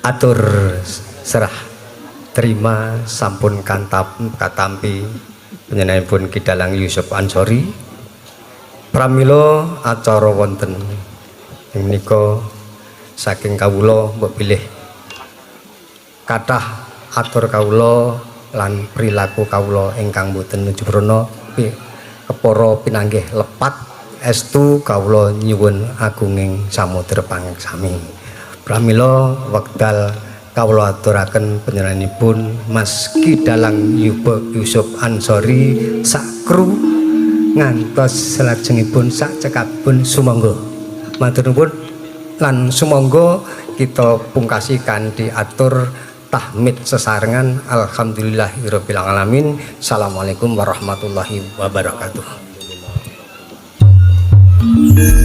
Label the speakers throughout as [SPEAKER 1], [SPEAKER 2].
[SPEAKER 1] atur serah terima sampun katampi panjenenganipun Kidalang Yusuf Ansori pramila acara wonten ing menika saking kawula mbok pilih kathah atur kawula lan perilaku kawula ingkang boten nuju prana kepara pinanggih lepat estu kawula nyuwun agunging samudra pangeksami pramila wekdal kawula aturaken panjenenganipun Mas Kidalang Yusuf Ansori sakru ngantos salajengipun sak cekapipun sumangga matur nuwun lan sumangga kita pungkasi kanthi atur tahmid sesarengan alhamdulillahirabbil alamin. Assalamualaikum warahmatullahi wabarakatuh.
[SPEAKER 2] Kamu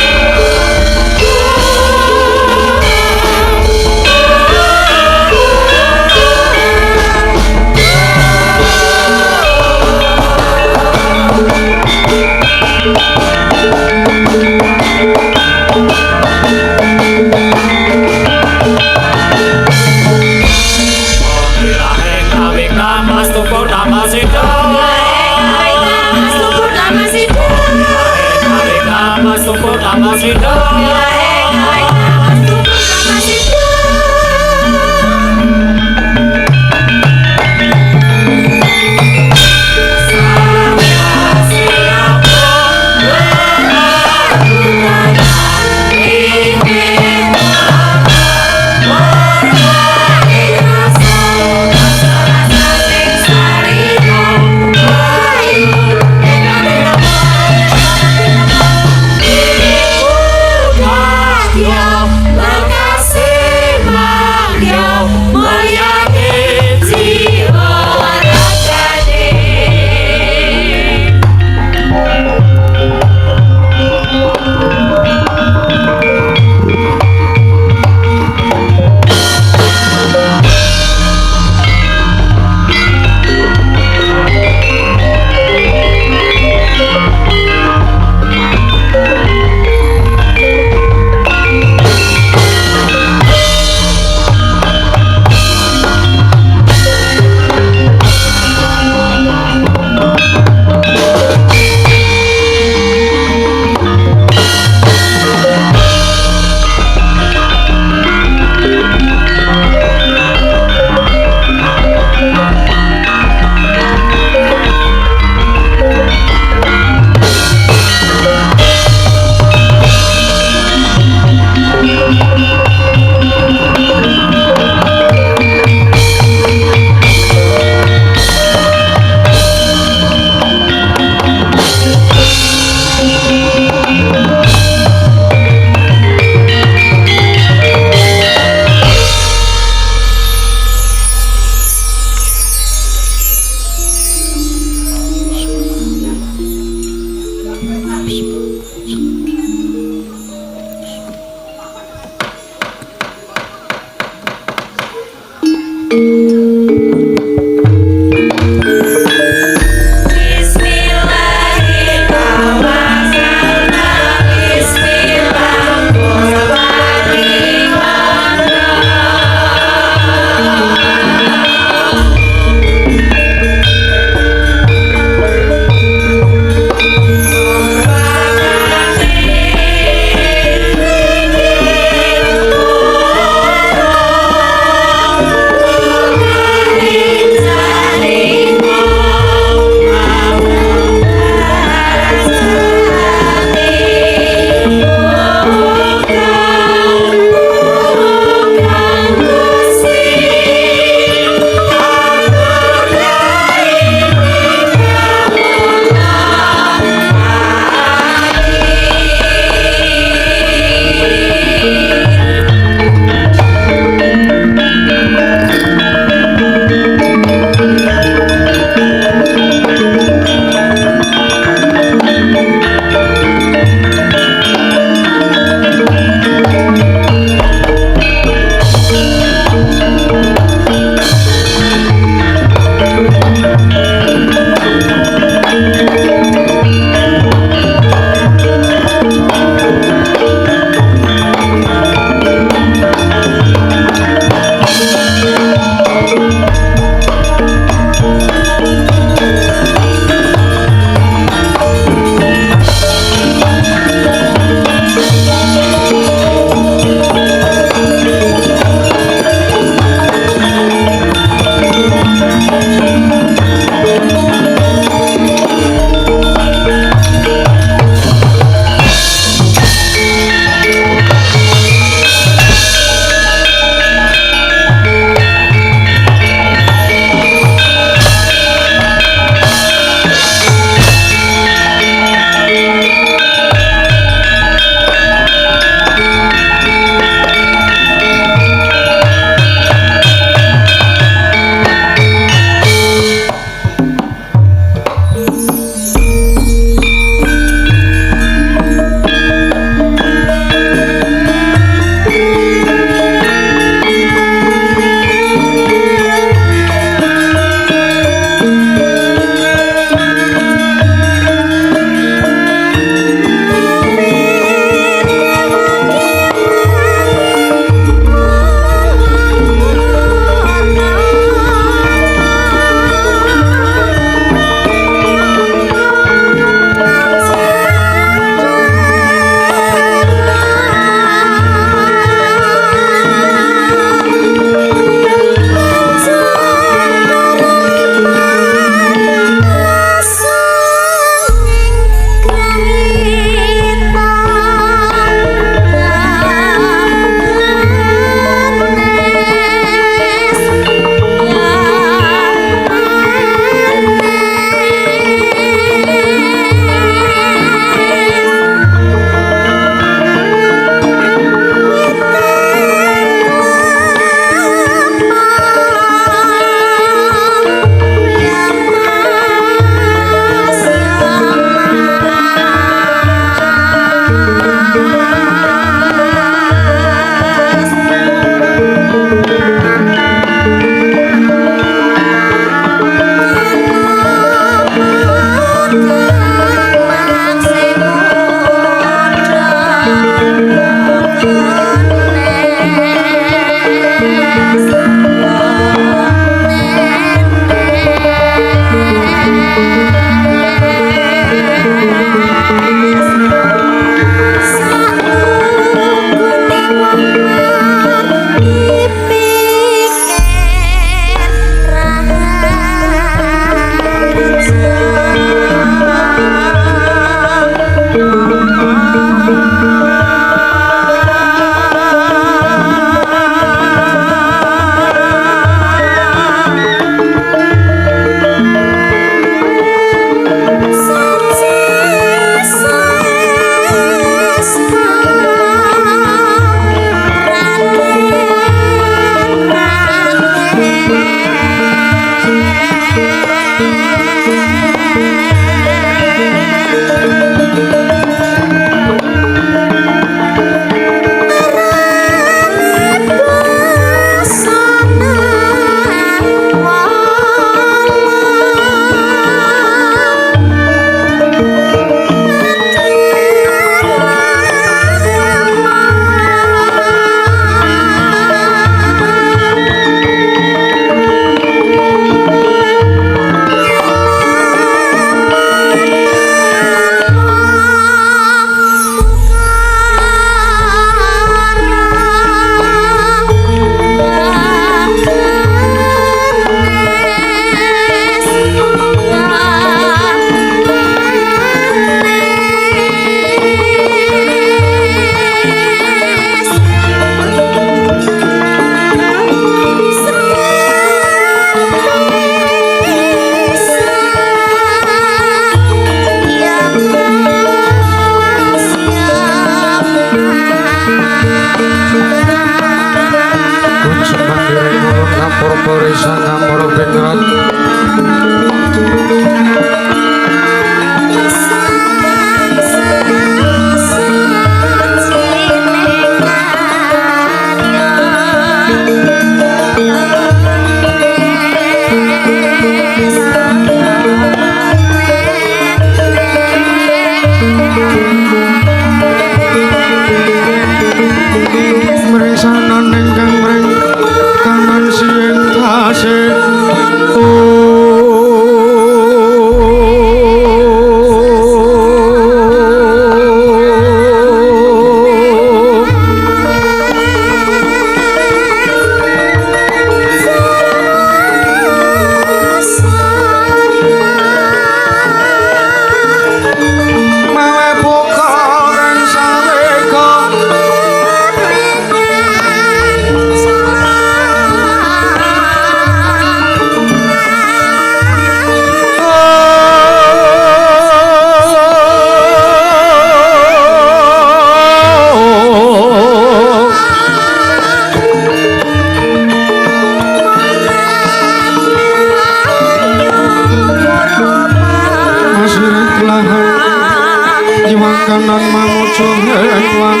[SPEAKER 2] kanan mangujo hewan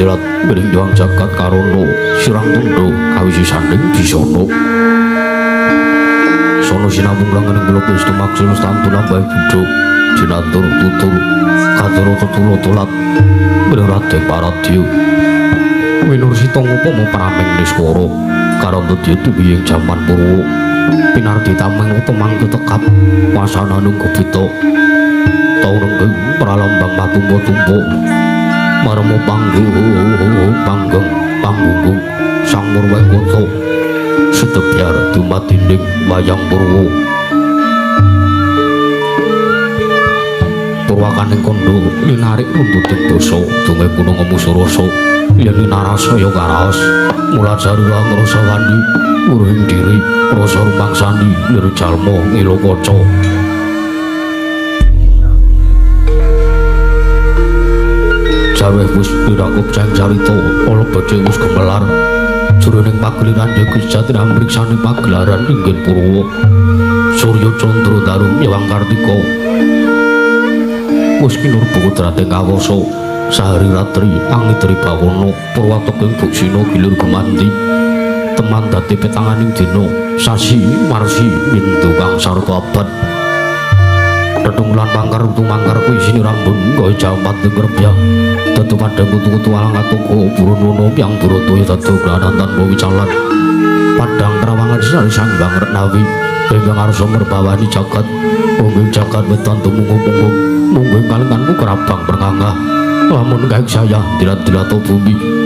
[SPEAKER 2] silat beringjuang jagat karono sirang tundo kawisi sanding bisono sono sinabung langaning belok istu maksul stantu nambai budok jinatur tutul katoro tutulo tulat berarate paradyo winur sitong upomo parameng niskoro karondo dietu biyeng jaman purwo pinarti tameng utomang tetekap wasana nung kubito tau nenggeng pralambang matumbo-tumbo marmo panggung sang murwai koto setepiar tumat dinding wayang purwo purwakaning kondo linarik runtuting dosa dungai gunung emusuroso yen narasaya karaos mula jarula ngrasa wandi uruhing diri rasa rumpang sandi lir jalma ngilo kaca Jaweh wis pirakup cang carita ala badhe wis gemelar jroning pagelaran Dewi Jati amriksane pagelaran inggih Purwa Surya Candra Darum Hyang Kartika wis kinur putrate ngawasa sahari ratri angitri bawana Purwateka buksina gilir gumanti teman dadi petanganing dina sasi marsi windu kang sarta abad Dedung lan mangkar tumangkar kuwi sini rambun gawe jamat ngrebyah dadu padang kutu-kutu alang atuku burono yang buroto dadu klanan tanpa wicalan padang trawangan sinari sang bang Retnawi ingkang arsa merbawani jagat mungging jagat wetan tumunggung-munggung mungging kalenganku kerabang perngangah lamun kae saya dilat-dilat bumi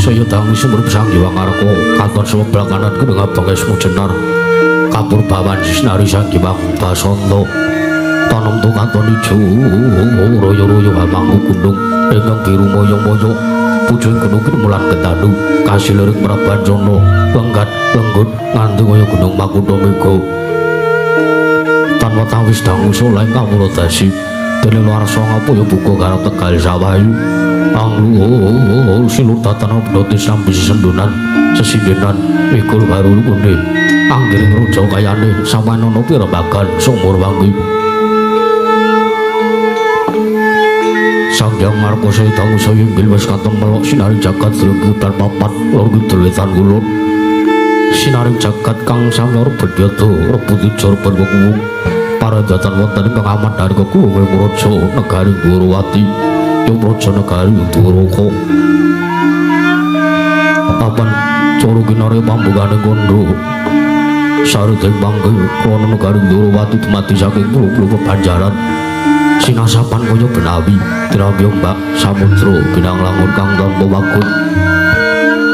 [SPEAKER 2] saya tahu sumber pesang jiwa ngarko katon sebel kanan kedeng abang esmu jenar kapur bawan sinari sang jiwa basondo tanam tu katon ijo royo-royo hamangku gunung ingkang biru moyo-moyo pucung gunung mulan ketanu kasih lirik meraban jono lenggat lenggut nganti kaya gunung makuto mego tanpa tawis dangu soleh kamu lotasi dari luar songapo ya buka karo tegal sawayu anglu silur tatana pedoti sampai sendunan sesindenan mikul baru kunde anggiring rojo kayane sama nono pirabagan sumur wangi sang yang marko saya tahu saya inggil was katon melok sinari jagat sergitan papat lor gitulitan gulun sinari jagat kang samyor berdiato rebuti jor berkukuh para datan wonten pengamat dari kekuwung rojo negari Gurwati yang rojo negari Duroko papan coro kinare pambugane kondo sari deng bangke krono negari Gurwati temati saking puluh-puluh pepanjaran sinasapan kaya benawi tirambi ombak samudra binang langun kang tanpa wakut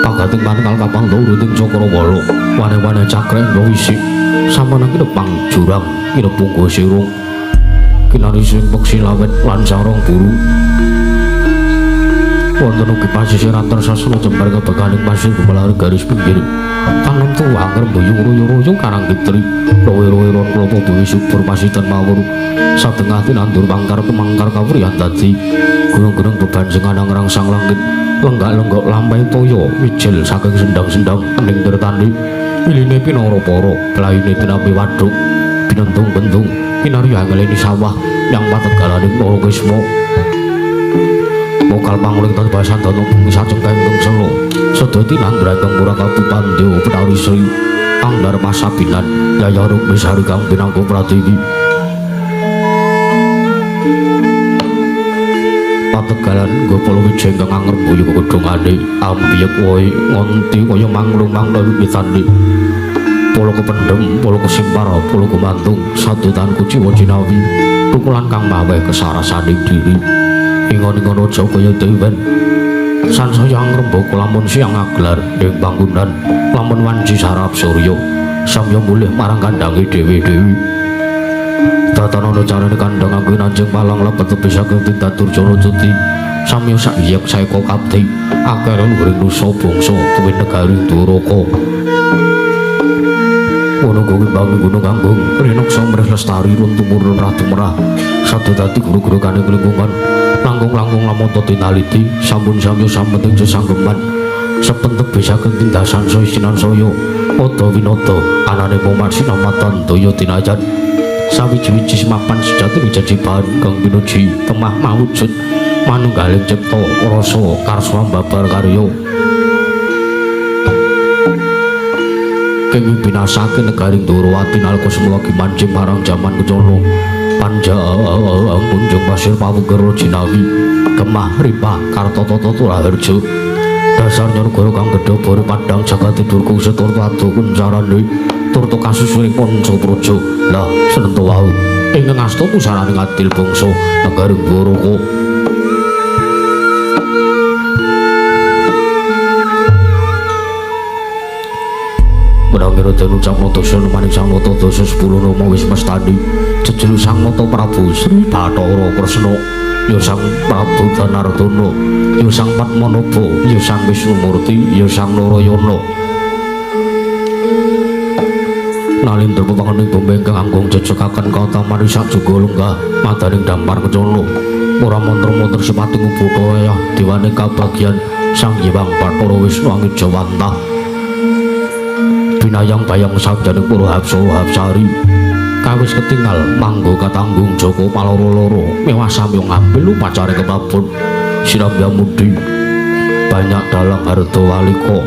[SPEAKER 2] pagating manunggal kapang turuting Cakrawala wane-wane cakreng wisik sampun kira pang jurang kira punggo sirung kinari sing peksi lawet lan sarong buru wonten ugi pasisir antar sasana jembar kebakaning pasir gumelar garis pinggir tanam tuwa ngrembuyu royo-royo karang kitri rowe-rowe ron klopo dewi subur pasitan mawur satengah tinandur mangkar kemangkar kawrihan dadi gunung-gunung beban sing anang rangsang langit lenggak-lenggok lampai toyo wijil saking sendang-sendang ening tirtani iline pinoro poro pelayune tinampi waduk binentung-bentung kinari angeleni sawah yang pategalaning para kesmo mokal panguling tabasan dono bumi sajengkang kengselo sedoti nandranteng pura kabupandeo petari sri angdar masabinan yayaruk besari kang pinangko pratiwi pategalan gopolo wijeng kang ngrembuyu kedhongane ambiyek woe ngonti kaya manglung-mang wiwitane polo kependhem polo kesimpar polo kemantung sadutan kuciwa jinawi pukulan kang maweh kesarasaning diri ingon-ingon aja kaya dewen sansaya ngrembaka lamun siang aglar ing bangunan lamun wanci sarap surya samya mulih marang kandange dewi-dewi tatanana carane kandhang anggen anjing palang lebet tepi saking tindak durjana cuti samya saiyek saeka kapti akere luring nusa bangsa tuwin negari Duraka ono kuwi bangun gunung anggung rinoksa mrih lestari runtumurun ratu merah satu dadi guru-guru kane lingkungan langkung-langkung lamonta tinaliti sampun samya sampeting sesanggeman sepentek bisa ketindasan soy sinan soyo oto winoto anane moman sinamatan toyo tinajan sawiji-wiji mapan sejati janji bahan kang pinuji temah mawujud manunggaling cipta rasa karsa babar karya kenging binasake negaring Durawati nalika semula kimancing marang jaman kecono panjang kunjung pasir pawegara jinawi kemah ripah kartotata turaharja dasar nyargara kang gedhe bore padhang jagati durku setur adu kuncarane turta kasusuring panca praja lah senento wau ingkang asta pusaraning adil bangsa negaring Duraka Menangiro danu camata sena maning sang nata dasa 10 nama wis mestani jejelu sang nata Prabu Sri Bathara Kresna ya sang Prabu Danardana ya sang Padmanaba ya sang Wisnumurti ya sang Narayana nalindra pepanganing bombe ingkang anggung jejekaken kautaman sak juga lenggah madaning dampar kecono ora montor-montor sepating ubuka wayah dewane kabagyan sang Hyang Bathara Wisnu Angit Jawantah binayang bayang sabdaning para hapsa-hapsari kawis ketingal manggo katanggung Joko paloro-loro mewah samya ngambil upacare kebabon Sirambyamudi banyak dalang harta walika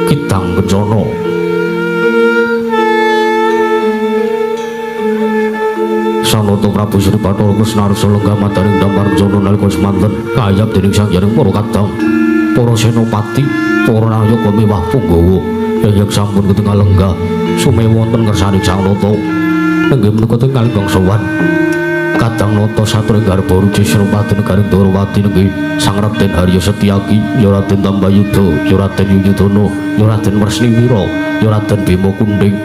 [SPEAKER 2] kitang kencana Sanata Prabu Sri Bathara Kresna arsa lenggah madaning dampar kencana nalika semanten kayap dening sang jaring para kadang para senopati para nayaka mewah punggawa yang sampun ketinggal lenggah sumewa wonten ngersaning sang nata nenggih menika tinggal ingkang sowan kadang nata satring garba ruci Senopati negaring Durawati nenggih sang Raden Harya Setyaki ya Raden Tambayuda ya Raden Yuyudana ya Raden Wresniwira ya Raden Bima Kunding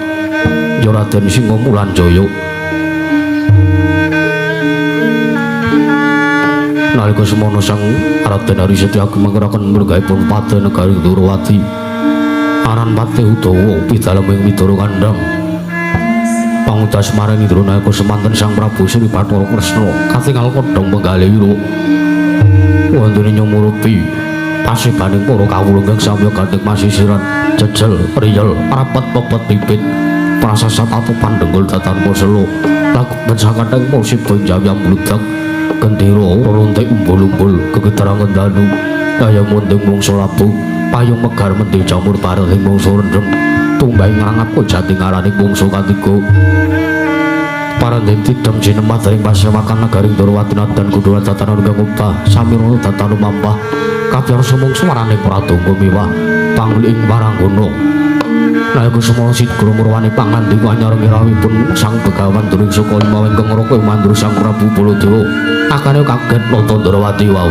[SPEAKER 2] ya Raden Singamulanjaya nalika semana sang Raden Harya Setyaki manggaraken mrenggaipun Pati negaring Durawati aran Patih Udawa pidaleming Widara Kandhang pangutas maring Indra nalika semanten sang Prabu Sri Bathara Kresna katingal kodhong penggalihira wondene nyumurupi pasibaning para kawula ingkang samya gandheng masisiran jejel riyel rapat pepet pipit prasasat atupan denggul datanpa selo lakuben sakathing musib benjayang bludak gendera rontek umbul-umbul kegeterangan danu daya munding mungsa labuh payung megar mendhe jamur bareng ing mungsa rendhem tumbaing ngrangap jati ngaraning mungsa katiga parandhem tidem jinemat ing pasewakan negaring Durawati dan kudu tatanan ingkang upah samirana datanu mampah kabyarsa mungsa marane pradonga mewah pangli ing paranggana nalika semana Sidgara murwani pangandika anyar mirawipun sang Begawan During Suka Lima ingkang ngroko mandru sang Prabu Baladewa akane kaget nata Durawati wau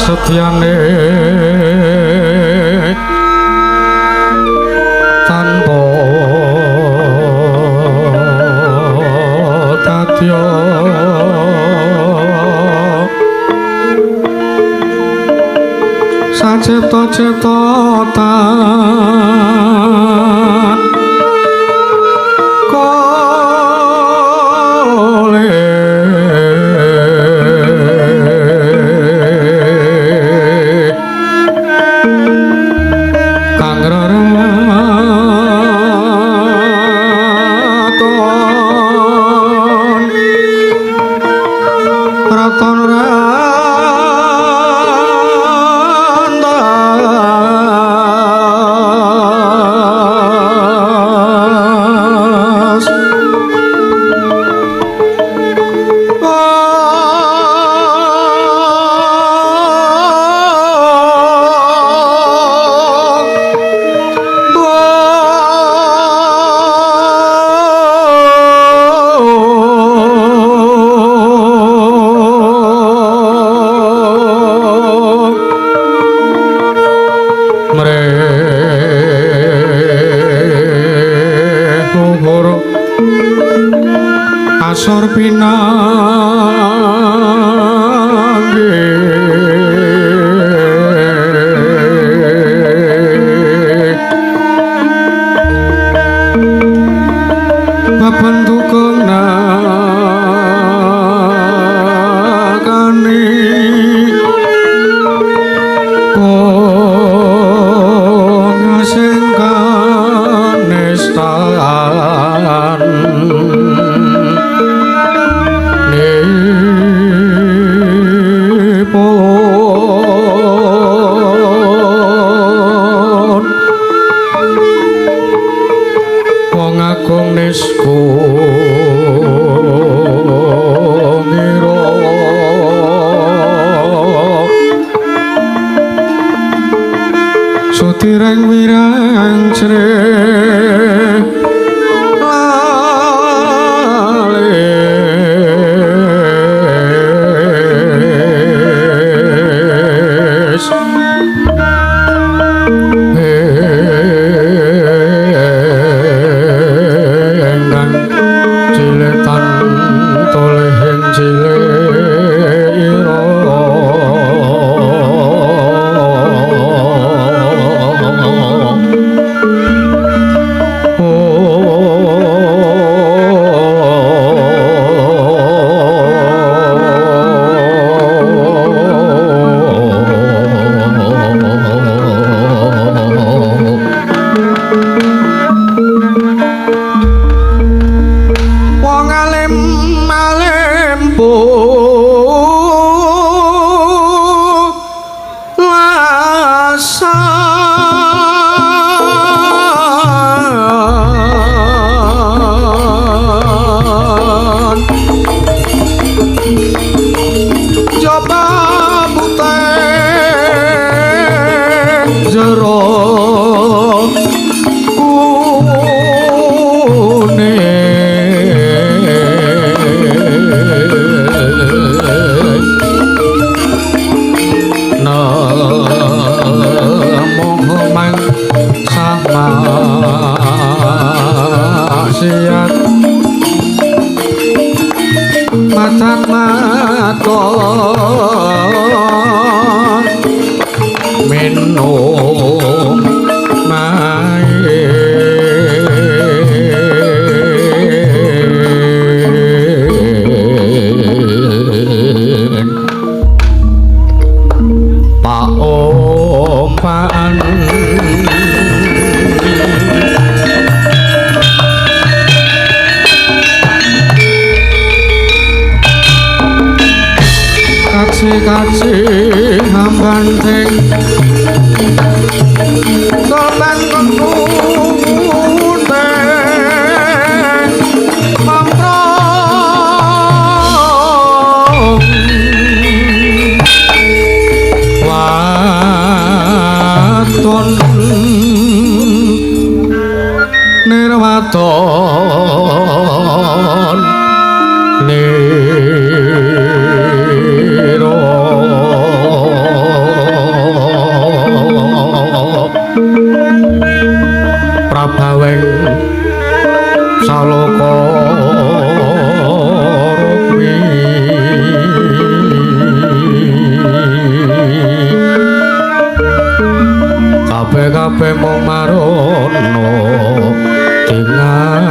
[SPEAKER 2] prasetyane tanpa tatya sacipta-cipta tan asor pinangge pabentukung nakani kong sing kanistan wong agung nisku ngira sutireng wirang cre matat maton minum main paopan kasih hambanteng sorban kentute mamprong waton nirwaton niro marono tingaliro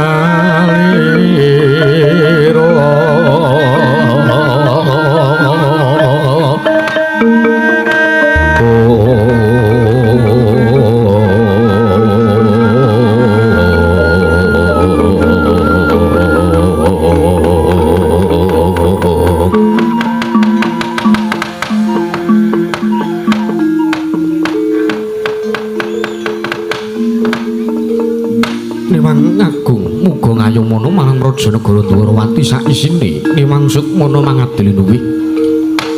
[SPEAKER 2] mono marang Raja Negara Dwarawati sak isine niwangsut mono mangadili nuwih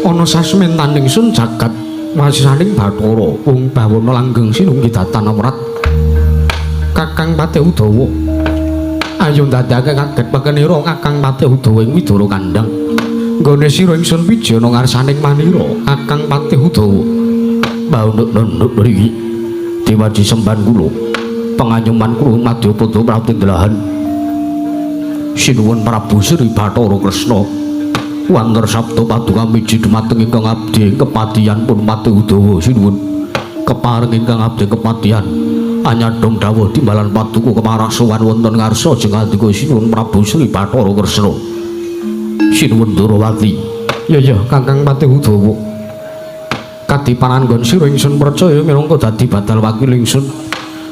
[SPEAKER 2] ana sasmentaning sun jagat wasisaning Bathara wong bawana langgeng sinunggi datan amrat Kakang Patih Udawa ayo ndadake kaget pekenira Kakang Patih Udawa ing Widara Kandhang nggone sira ingsun wijana ngarsaning manira Kakang Patih Udawa baunuk-unuk mriki diwaji semban kula penganyuman kula Madyapada Pratindlahan sinuwun Prabu Sri Bathara Kresna wonten sabda paduka miji dumateng ingkang abdi kepatihan pun Patih Udawa sinuwun kepareng ingkang abdi kepatihan anyadong dawuh timbalan paduka kemarasuwan wonten ngarsa jengandika sinuwun Prabu Sri Bathara Kresna sinuwun Durawati ya Kakang Patih Udawa kadipanan nggon sira ingsun percaya minangka dadi batal wakil ingsun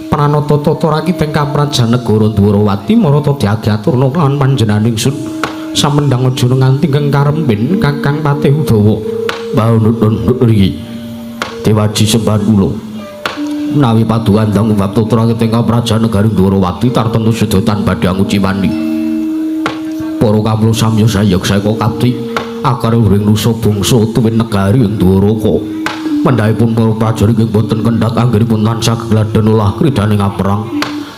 [SPEAKER 2] pranata tata rakiteng kaprajan negara Dwarawati marata diaturna kelawan panjenengan ingsun samendang aja nganti keng karempin Kakang Patih Udawa baunut-unut mriki dewaji sembahan kula menawi padukan ndang bab tata rakiteng kaprajan negari Dwarawati tartemtu sedotan badhe ngucimani para kawula samya sayeksa kapti akare uring nusa bangsa tuwin negari ing Dwaraka pendhaipun para prajurit ing boten kendhat anggenipun tansah gegladen ulah kridaning kaperang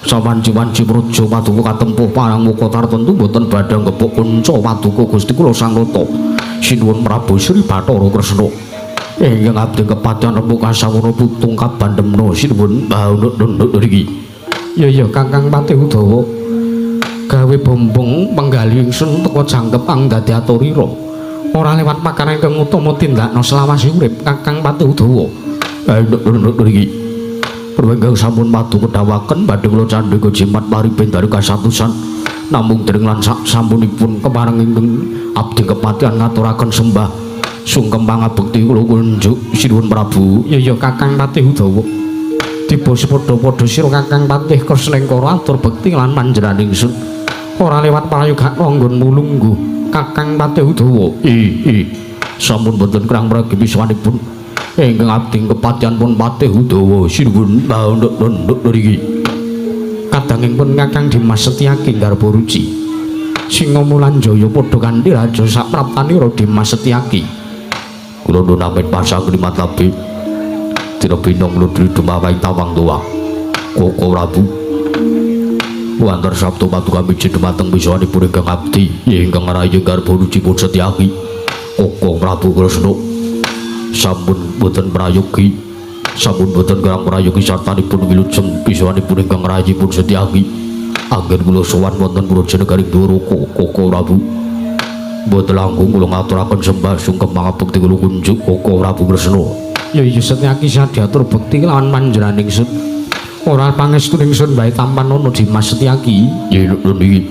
[SPEAKER 2] sawanci-wanci praja paduka katempuh parang muka tartentu boten badhe ngepuk kunca paduka Gusti kula Sangrata sinuwun Prabu Sri Bathara Kresna ingkang abdi kepatihan remuk kasawana putung kabandhemna sinuwun baunuk-unuk mriki ya Kakang Patih Udawa gawe bombong penggali ingsun teka jangkep ang dadi aturira ora lewat pakaran ingkang utama tindakna selawase urip Kakang Patih Udawa nduk mriki perwenggang sampun paduka dawaken badhe kula candhika jimat pariben dari kasatusan namung dereng lan sampunipun kepareng ingkang abdi kepatihan ngaturaken sembah sungkem pangabekti kula kunjuk sinuwun Prabu ya Kakang Patih Udawa dibos padha-padha sira Kakang Patih Kresnengkara atur bekti lan panjenengan ingsun ora lewat prayoga nggon mulungguh Kakang Patih Udawa sampun boten krang mregi piswanipun ingkang abdi kepatihan pun Patih Udawa sinuwun baunuk-unuk mriki kadangipun Kakang Dimas Setyaki garba ruci Singa Mulan Jaya padha kanthi raja sapraptanira Dimas Setyaki kula nuwun amit pasagri matabe dina binong ludri dumawahi tawang tuwa Koko Prabu wonten sabda paduka miji dumateng bisawanipun ingkang abdi ingkang rayi garba ruci pun Setyaki Koko Prabu Kresna sampun boten prayogi sampun boten kirang prayogi sartanipun wilujeng bisawanipun ingkang rayi pun Setyaki anggen kula sowan wonten Praja Negari Dwaraka Koko Prabu boten langkung kula ngaturaken sembah sungkem mangabekti kula kunjuk Koko Prabu Kresna ya Setyaki sadiatur bekti lawan panjenengan ingsun ora pangestu ingsun bae tampan ana Dimas Setyaki ya niki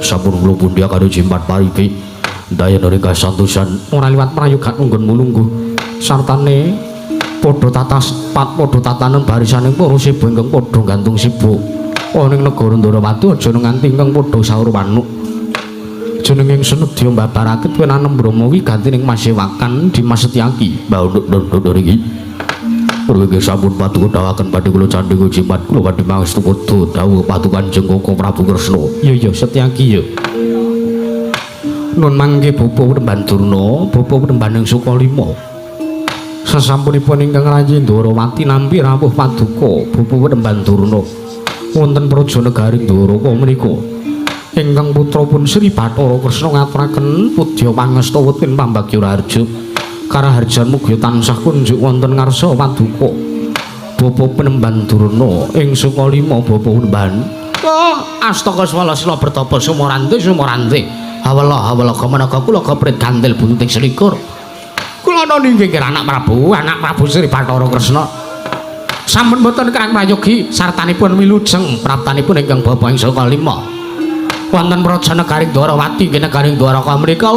[SPEAKER 2] sampun kula pundi karo jimat paribe dayana ing kasantosan ora liwat prayoga nggon mulungguh sartane padha tatanen barisaning para sibu ingkang padha gantung sibuk ana ing negara Ndarawati aja nganti ingkang padha saur wanuk jeneng ingsun nedya mbabarake wenanem Brahma wigantining masewakan Dimas Setyaki baunuk-unuk mriki perwengge sampun paduka dawaken badhe kula candhika jimat kula badhe pangestu padha dawuh paduka Kanjeng Koko Prabu Kresna ya Setyaki ya nun mangke bapa Wremban Durna bapa Wrembaning Sukalima sasampunipun ingkang rayi Ndarawati nampi rawuh paduka bapa Wremban Durna wonten Praja Negari Dwaraka menika ingkang putrapun Sri Bathara Kresna ngaturaken pudya pangesta weteng pambagya raharja karaharjan mugi tansah kunjuk wonten ngarsa paduka bapa Wremban Durna ing Sukalima bapa Wremban astaga swala bertapa sumorante hawala kemenaga kula keprit gandel bunting selikur kula niki nggih anak Prabu Sri Bathara Kresna sampun boten kirang prayogi sartanipun wilujeng praptanipun ingkang bapa ing saka lima wonten praja negaring Dwarawati nggih negaring Dwaraka mriku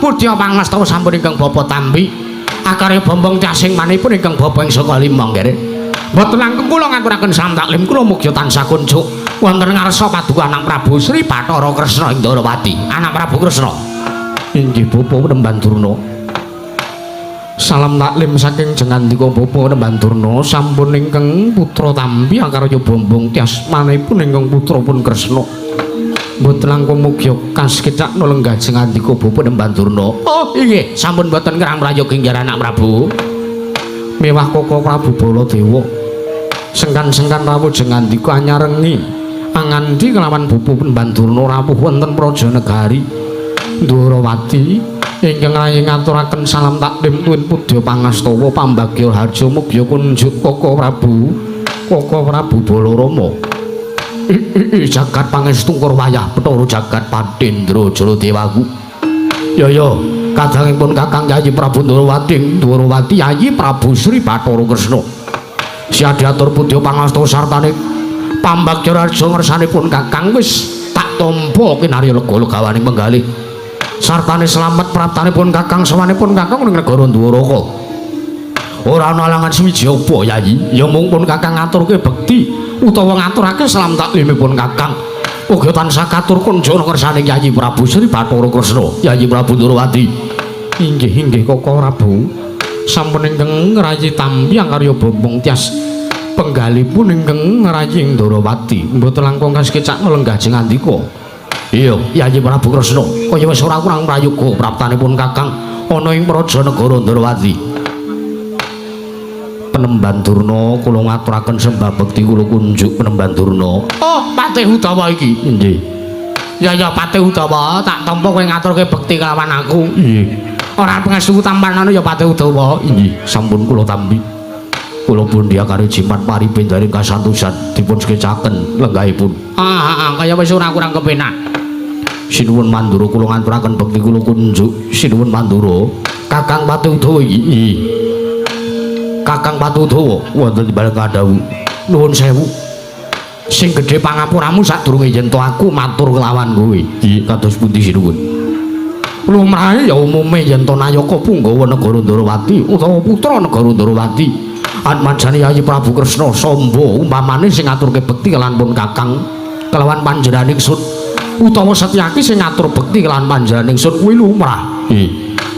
[SPEAKER 2] pudya pangasta sampun ingkang bapa tambi akarya bombong casing manipun ingkang bapa ing saka lima nggih mboten langkung kula ngaturaken salam taklim kula mugia tansah kunjuk wonten ngarsa paduka anak Prabu Sri Bathara Kresna ing Dwarawati anak Prabu Kresna inggih bapa Penemban Durna salam taklim saking jengandika bapa Penemban Durna sampun ingkang putra tambi akarya bombong tias manipun ingkang putra pun Kresna mboten langkung mugia kaskecak nulenggah jengandika bapa Penemban Durna oh inggih sampun boten kirang prayogi nggih anak Prabu mewah Koko Prabu Baladewa sengkan-sengkan rawuh jengandika anyarengi angandi kelawan bapa Penemban Durna rawuh wonten praja negari Dwarawati ingkang rayi ngaturaken salam taklim tuwin pudya pangastawa pambagya harja mugya kunjuk Koko Prabu Balarama jagat pangestu wayah Bathara jagat Pandendra Jaladewaku ya kadangipun Kakang Yayi Prabu Dwarawati Yayi Prabu Sri Bathara Kresna siadatur pudya pangastawa sartane pambagya harja ngersanipun Kakang wis tak tampa kinarya lega-legawaning penggalih sartane slamet praptanipun Kakang sawanipun Kakang ing negara Dwaraka ora ana alangan suwiji apa Yayi ya mung pun Kakang ngaturke bekti utawa ngaturake salam taklimipun Kakang uga tansah katur kunjuk ngersane Yayi Prabu Sri Bathara Kresna Yayi Prabu Dwarawati inggih Koko Prabu sampun ingkang ngrayi tambi karya bombong tias penggalipun ingkang ngrayi ing Dwarawati mboten langkung kaskecak nelenggah jengandika iya Yayi Prabu Kresna kaya wis ora kurang prayoga praptanipun Kakang ana ing praja negara Dwarawati Penemban Durna kula ngaturaken sembah bekti kula kunjuk Penemban Durna oh Patih Udawa iki nggih ya Patih Udawa tak tampa kowe ngaturke bekti kelawan aku nggih ora pangestu tampanane ya Patih Udawa nggih sampun kula tambi kula pundi akare jimat paripindaring kasantosan dipun skecaken lenggahipun kaya wis ora kurang kepenak sinuwun Mandura kula ngaturaken bekti kula kunjuk sinuwun Mandura Kakang Patih Udawa iki Kakang Patih Udawa wonten timbal kadawu nuwun sewu sing gedhe pangapuramu sadurunge yen to aku matur kelawan kowe iki kados pundi sinuwun lumrahe ya umume yen to Nayaka Punggawa negara Dwarawati utawa putra negara Dwarawati atmanjane Yayi Prabu Kresna samba umpamane sing ngaturke bekti kelawan pun Kakang kelawan panjenengan ingsun utawa Setyaki sing ngatur bekti kelawan panjenengan ingsun kuwi lumrah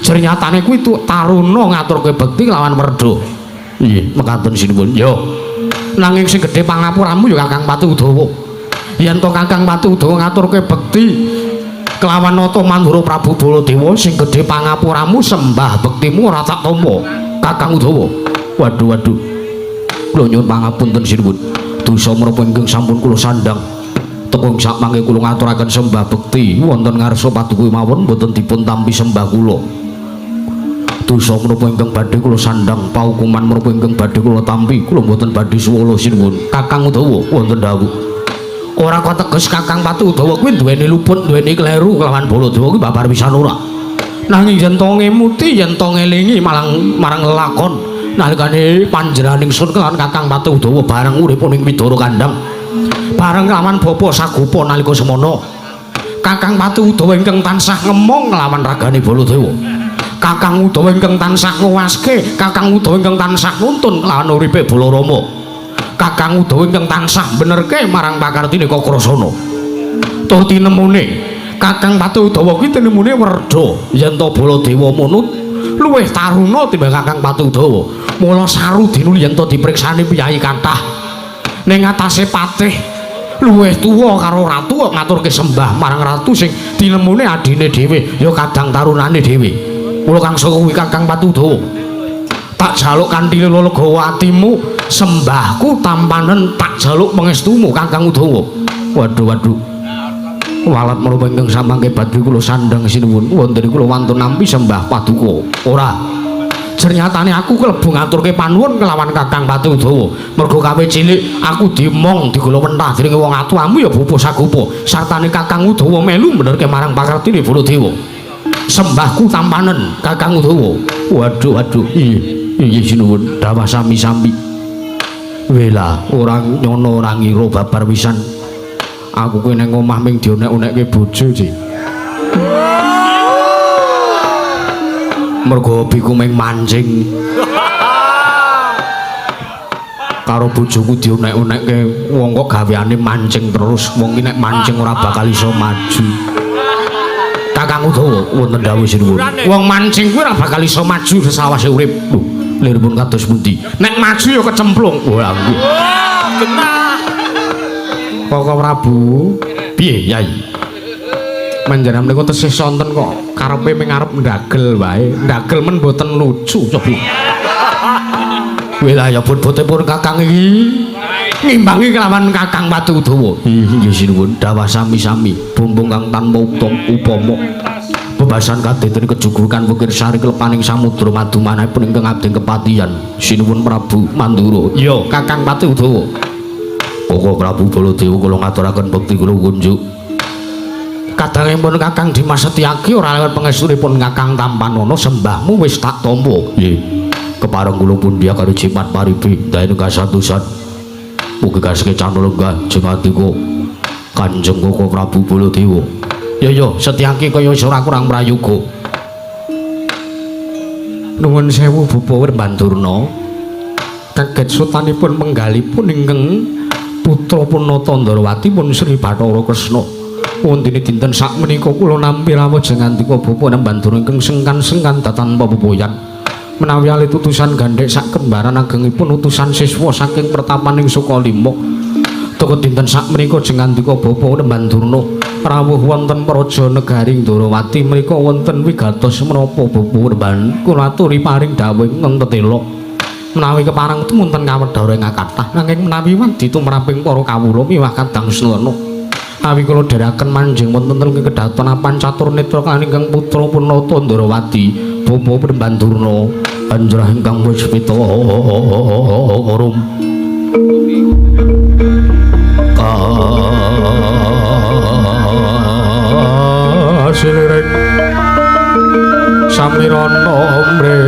[SPEAKER 2] ternyatane kuwi taruna ngaturke bekti kelawan Werda iya mekaten sinuwun ya nanging sing gedhe pangapuramu ya Kakang Patih Udawa yen to Kakang Patih Udawa ngaturke bekti kelawan nata Mandura Prabu Baladewa sing gedhe pangapuramu sembah bektimu ora tak tampa Kakang Udawa waduh kula nyuwun pangapunten sinuwun dosa menapa ingkang sampun kula sandhang tepung sak mangke kula ngaturaken sembah bekti wonten ngarsa paduka mawon boten dipun tampi sembah kula dosa menapa ingkang badhe kula sandhang paukuman menapa ingkang badhe kula tampi kula mboten badhe suwala sinuwun Kakang Udawa wonten dawuh ora kateges Kakang Patih Udawa kuwi duweni luput duweni kleru kelawan Baladewa kuwi babar pisan ora nanging yen to ngemuti yen to ngelingi marang lelakon nalikane panjenengan ingsun kelawan Kakang Patih Udawa bareng uripun ing Widara Kandhang bareng kelawan bapa Sagopa nalika semana Kakang Patih Udawa ingkang tansah ngemong kelawan ragane Baladewa Kakang Udawa ingkang tansah nguwaske Kakang Udawa ingkang tansah nuntun kelawan uripe Balarama Kakang Udawa ingkang tansah benerke marang pakartine Kakrasana toh tinemune Kakang Patih Udawa kuwi tinemune Werda yen to Baladewa munut luwih taruna timbang Kakang Patih Udawa mula saru dinu yen to dipriksani piyayi kathah ning atase patih luwih tuwa karo ratu ngaturke sembah marang ratu sing tinemune adine dhewe ya kadang tarunane dhewe mula kang saka kuwi Kakang Patih Udawa tak jaluk kanthi legawa atimu sembahku tampanen tak jaluk pangestumu Kakang Udawa waduh walat menapa ingkang samangke badhe kula sandhang sinuwun wonten kula wantun nampi sembah paduka ora ternyatane aku klebu ngaturke panuwun kelawan Kakang Patih Udawa mergo kawe cilik aku dimong digolo mentah dening wong atuamu ya bapa Sagopa sartane Kakang Udawa melu benerke marang pakartine Baladewa sembahku tampanen Kakang Udawa waduh iya sinuwun dawah sami-sami Wela orang nyono ora ngira babar wisan. Aku kuwi nang omah ming dionek-onekke bojo, Ci. Mergo hobiku ming mancing. Karo bojoku dionek-onekke wong kok gaweane mancing terus. Wong iki nek mancing ora bakal iso maju. Kakang Udawa wonten dawuh sinuwun. Wong mancing kuwi ora bakal iso maju sesawase urip. Liripun kados pundi? Nek maju ya kecemplung. Wah, nggih. Genah. Koko Prabu, piye, Yai? Manjaran menika tesih sonten kok karepe ming arep ndagel wae. Ndagel men mboten lucu coba. Wilayah pun-putipun Kakang iki ngimbangi kelawan Kakang Pati Udawa. Nggih sinuwun, dawah sami-sami bumbung kang tanpa upama. Bebasan kadeten kejugukan wekir sari klepaning samudra madu manahipun ingkang abdi kepatihan sinuwun Prabu Mandura. Iya, Kakang Pati Udawa. Koko Prabu Baladewa kula ngaturaken bekti kula kunjuk. Kadangipun Kakang Dimas Setyaki ora lewat pangestunipun Kakang Tampanana sembahmu wis tak tampa. Nggih. Kepareng kula pundi karo jimat paribi daene kasatusan. Mugi kasake canul lenggah jeng atika Kanjeng Koko Prabu Baladewa. Yo Setyaki kaya ora kurang prayoga. Nuwun sewu Bapak Wirmandurna. Kaget sutanipun penggalipun ingkang putra Punata Ndarawati pun Sri Bathara Kresna. Wondene dinten sakmenika kula nampi rawuh jeng andika Bapak Wirmandurna ingkang sengkan-sengkan tanpa bepoyan. Menawi alit utusan gandhek sak kembaran agengipun utusan siswa saking pertapaning Sukalima. Teka dinten sakmenika jeng andika Bapak Wirmandurna rawuh wonten praja negari Ndarawati menika wonten wigatos menapa Bapak Wirman kula aturi paring dawuh ingkang tetela menawi kepareng tumunten kawedhara ing kathah nanging menawi wadi tumraping para kawula miwah kadang selana awi kula dherekaken manjing wonten ing kedhaton catur netra kaningkang putra Punata Ndarawati Bapak Wirmandurna anjrah ingkang wis pitarum silirek samirana mre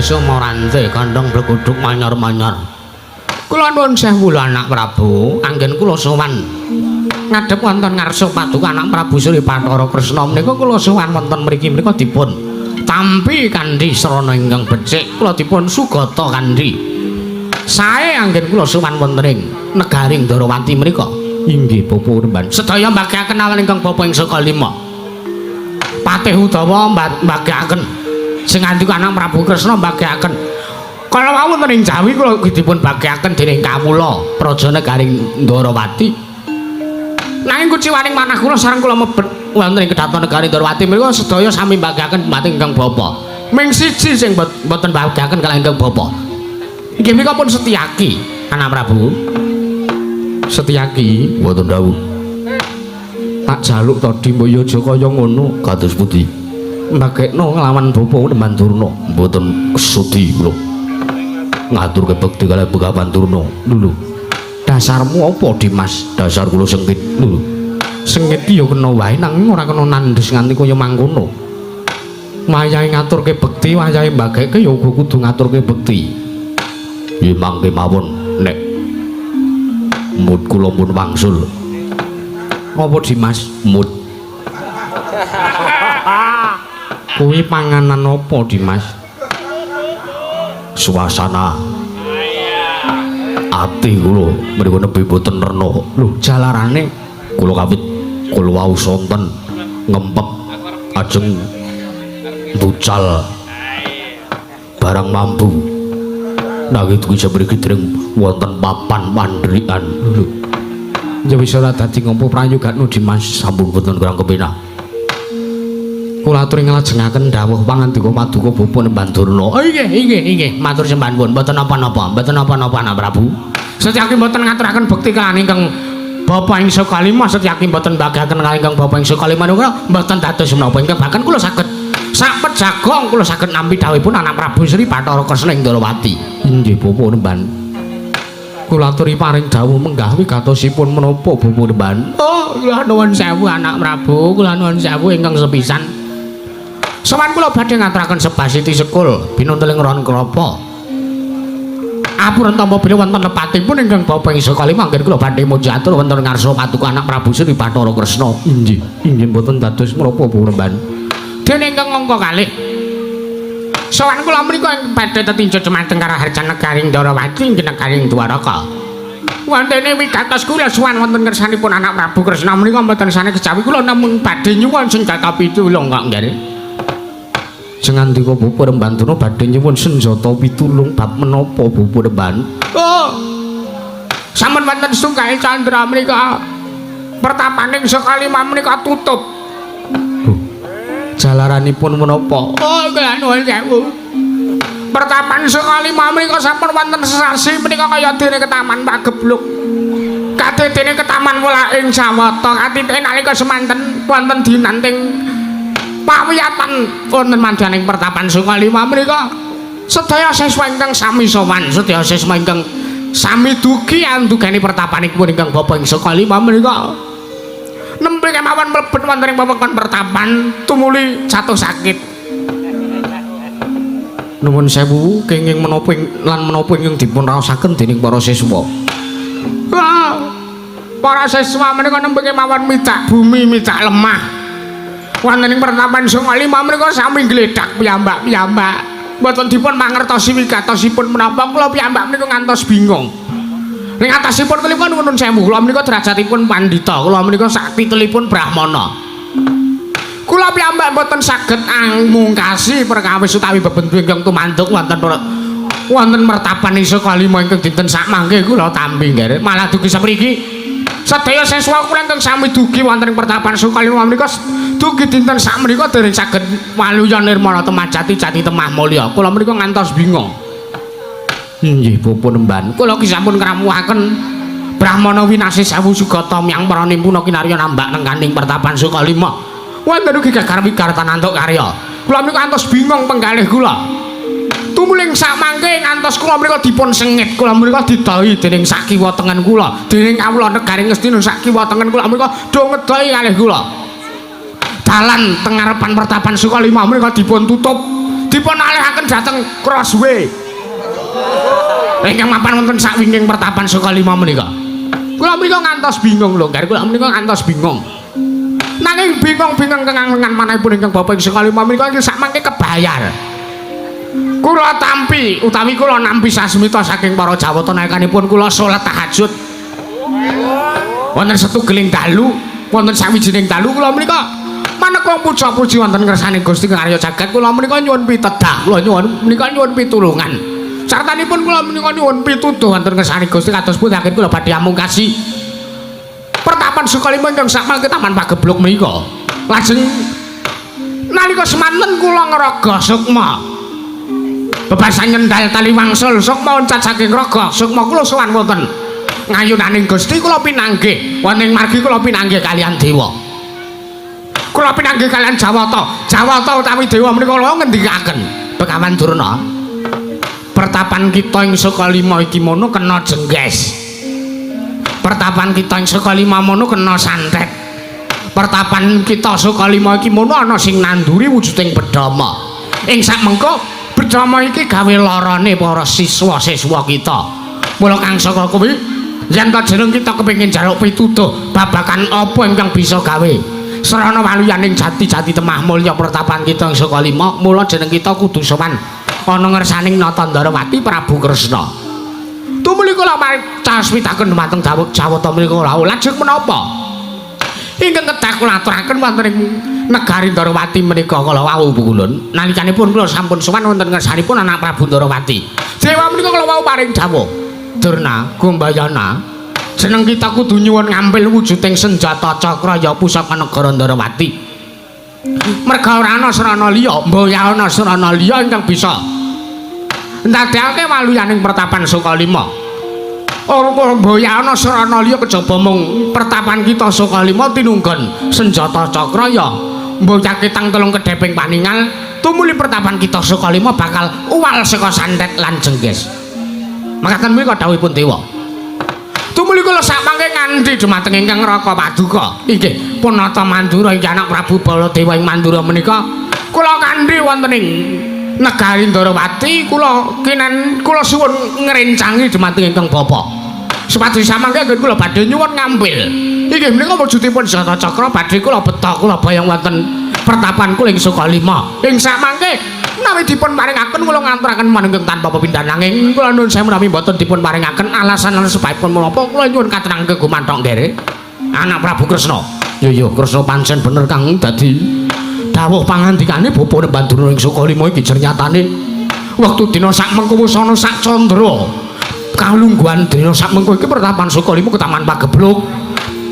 [SPEAKER 2] Sumorante kandhang blekuduk manyar-manyar. Kula nuwun sewu anak Prabu, anggen kula sowan ngadhep wonten ngarsa paduka anak Prabu Sri Bathara Kresna menika kula sowan wonten mriki menika dipun tampi kanthi srana ingkang becik, kula dipun sugata kanthi sae anggen kula sowan wonten ing negari Ndarawati menika. Inggih Bapak Wirman. Sedaya mbagyaken awan ingkang Bapak ing Sukalima. Patih Udawa mbagakaken sing ngandika Anak Prabu Kresna mbagakaken kala wonten ing Jawi kula dipun bagakaken dening kawula Praja Negaring Ndarawati nanging kuciwaning manah kula sareng kula mebet wonten ing Kedaton Negaring Ndarawati menika sedaya sami mbagakaken dumateng Ingkang Bapa ming siji sing boten mbagakaken kalih Ingkang Bapa inggih menika pun Setyaki Anak Prabu Setyaki mboten dawuh tak jaluk to Dimboyo aja kaya ngono kados pundi mbagekno nglawan bapa Demban Durna mboten sudi kula ngaturke bekti kalih Begawan Durna lho dasarmu apa Dimas dasar kula sengit lho sengit ki ya kena wae nanging ora kena nandhes nganti kaya mangkono wayahe ngaturke bekti wayahe mbagekke ya uga kudu ngaturke bekti ya mangke mawon nek mut kula pun wangsul apa Dimas mut kuwi panganan apa Dimas suasana ati kula mriku nembe boten rena lho jalarane kula kawit kula wau sonten ngempet ajeng ducal barang mampu nanging kuwi samriki dereng wonten papan pandrikan lho ya wis ora dadi ngompo prayogatno Dimas sampun boten kurang kepenak kula aturi nglajengaken dawuh pangandika paduka Bapa Demban Durna oh inggih matur sembah nuwun mboten napa-napa Anak Prabu Setyaki mboten ngaturaken bekti kalih ingkang Bapa ing Sukalima Setyaki mboten mbagahaken kalih ingkang Bapa ing Sukalima niku mboten dados menapa ingkang bahkan kula saged sapet jagong kula saged nampi dawuhipun Anak Prabu Sri Bathara Kresna ing Ndarawati inggih Bapa Demban kula aturi paring dawuh menggah wigatosipun menapa Bapa Demban oh kula nuwun sewu Anak Prabu kula nuwun sewu ingkang sepisan sowan kula badhe ngaturaken sebasiti sekul binunteling ron klapa apuren tampa bile wonten lepatipun ingkang Bapa ing Sukalima mangken kula badhe mujatur wonten ngarsa paduka Anak Prabu Sri Bathara Kresna inggih mboten dados menapa Bapa Demban dene ingkang angka kalih sowan kula mriku badhe tetinjau dumateng Karaharja Negaring Ndarawati ing Negaring Dwaraka wonten wigatos kula sowan wonten kersanipun Anak Prabu Kresna menika mboten sane kejawi kula namung badhe nyuwun senjata pitulung kok nggih Sengandika Bapa Demban Durna badhe nyuwun senjata pitulung bab menapa Bapa Demban oh sampun wonten setunggal candra menika pertapaning Sukalima menika tutup jalaranipun menapa oh kula nuwun sewu pertapan Sukalima menika sampun wonten sesasi menika kaya dene ketaman pagebluk kadhe dene ketaman wala ing Jawata katithe nalika semanten wonten dinanting pawiyatan wonten mandhaning pertapan Sukalima menika sedaya siswa ingkang sami sowan sedaya siswa ingkang sami dugi andugane pertapanipun ingkang Bapa ing Sukalima menika nembe kemawon mlebet wonten ing wewengkon pertapan tumuli jatuh sakit nuwun sewu kenging menapa lan menapa ingkang dipun raosaken dening para siswa para siswa menika nembe kemawon micak bumi micak lemah wonten ing pertapan Sukalima menika sami gledak piyambak-piyambak mboten dipun mangertosi wigatosipun menapa kula piyambak menika ngantos bingung ning atasipun kelipun nuwun sewu kula menika derajatipun pandhita kula menika sak titelipun brahmana kula piyambak mboten saged mungkasi perkawis utawi bebendu ingkang tumanduk wonten mertapan Sukalima ingkang dinten sak mangke kula tampi nggih malah dugi sapriki sedaya siswa kula ingkang sami dugi wonten ing pertapan Sukalima menika dugi dinten sak menika dereng saged waluya nirmala temajati jati temah mulya kula menika ngantos bingung inggih Bapa Demban kula ki sampun ngrawuhaken Brahmana winasi sewu sugata miyang para nimpuna kinarya nambak nengkaning pertapan Sukalima wonten ugi gagar wigarta nantuk karya kula menika ngantos bingung penggalih kula tumuling sak mangke ngantos kula menika dipun sengit kula menika didhai dening sak kiwa tengen kula dening kawula Negaring Ngastina sak kiwa tengen kula menika do ngedhai kalih kula dalan teng ngarepan pertapan Sukalima menika dipun tutup dipun alihaken dhateng crossway ingkang mapan wonten sakwingking pertapan Sukalima menika kula menika ngantos bingung lho kula menika ngantos bingung nanging bingung-bingung kenangan manahipun ingkang Bapa ing Sukalima menika iki sak mangke kebayar kula tampi utawi kula nampi sasmita saking para Jawata naekanipun kula salat tahajud wonten setunggiling dalu wonten sawijining dalu kula menika
[SPEAKER 3] maneka puja-puji wonten kersaning Gusti Karya Jagat kula menika nyuwun pitedah, kula nyuwun menika nyuwun pitulungan. Sartanipun kula menika nyuwun pituduh wonten kersaning Gusti kados punaken kula badhe amungkasi pertapan Sukalima ingkang sakmangke Taman Pagebluk menika. Lajeng nalika semanten kula ngraga sukma bebasan nyendal tali wangsul sukma oncat saking raga sukma kula sowan wonten ngayunaning Gusti kula pinanggih wonten margi kula pinanggih kalian dewa. Kula pinanggih kalian Jawata utawi dewa menika kula ngendikaken Begawan Durna. Pertapan kita ing Sukalima iki mono kena jengges. Pertapan kita ing Sukalima mono kena santet. Pertapan kita Sukalima iki mono ana sing nanduri wujuding bedama. Ing sakmengko bedama iki gawe larane para siswa-siswa kita. Mula kang saka kuwi yen ta jeneng kita kepengin njaluk pituduh babagan apa ingkang bisa gawe sarana waluyaning jati-jati temah mulya pertapan kita ing Sukalima, mula jeneng kita kudu sowan ana ngersaning Natandrawati Prabu Kresna. Tumuli kula caspitaken dumateng Jawata menika lajeng menapa ingkang kedah kula aturaken wonten ing negari Ndarawati menika kala wau pukulun nalikanipun kula sampun sowan wonten ngersanipun anak Prabu Ndarawati. Dewa menika kala wau paring dawuh, Durna Gumbayana, jeneng kita kudu nyuwun ngampil wujuding senjata cakra ya pusaka negara Ndarawati. Merga ora ana srana liya, mbaya ana srana liya ingkang bisa ndadekake waluyaning pertapan Sukalima. Ora mbaya ana srana liya kejaba mung pertapan kita Sukalima tinunggon senjata cakra ya mboyake tang telung kedheping paningal tumuli pertapan kita Sukalima bakal uwal saka santet lan jengges. Makaten menika dawuhipun dewa. Tumuli kula sakmangke nganti dumateng ingkang Raka Paduka. Inggih, Punata Mandura inggih anak Prabu Baladewa ing Mandura menika kula kandhi wonten ing negari Ndarawati kula suwun ngrencangi dumateng ingkang Bapa. Supados samangke anggen kula badhe nyuwun ngambil. Inggih menika wujudipun Jata Cakra badhe kula beto kula bayang wonten pertapan kula ing Sukalima. Ing samangke menawi dipun paringaken kula ngaturaken manunggal tanpa pepindhan nanging kula nuwun sewu menawi mboten dipun paringaken alasan-alasan sebabipun menapa kula nyuwun katerangan gumanthong nderek anak Prabu Kresna. Yo Kresna pancen bener kang dadi dawuh pangandikane bapane Bandura ing Sukalima iki jernyatane wektu dina sakmengko wusana sak candra kalungguhan dina sakmengko iki pertapan Sukalima ke Taman Pagebluk.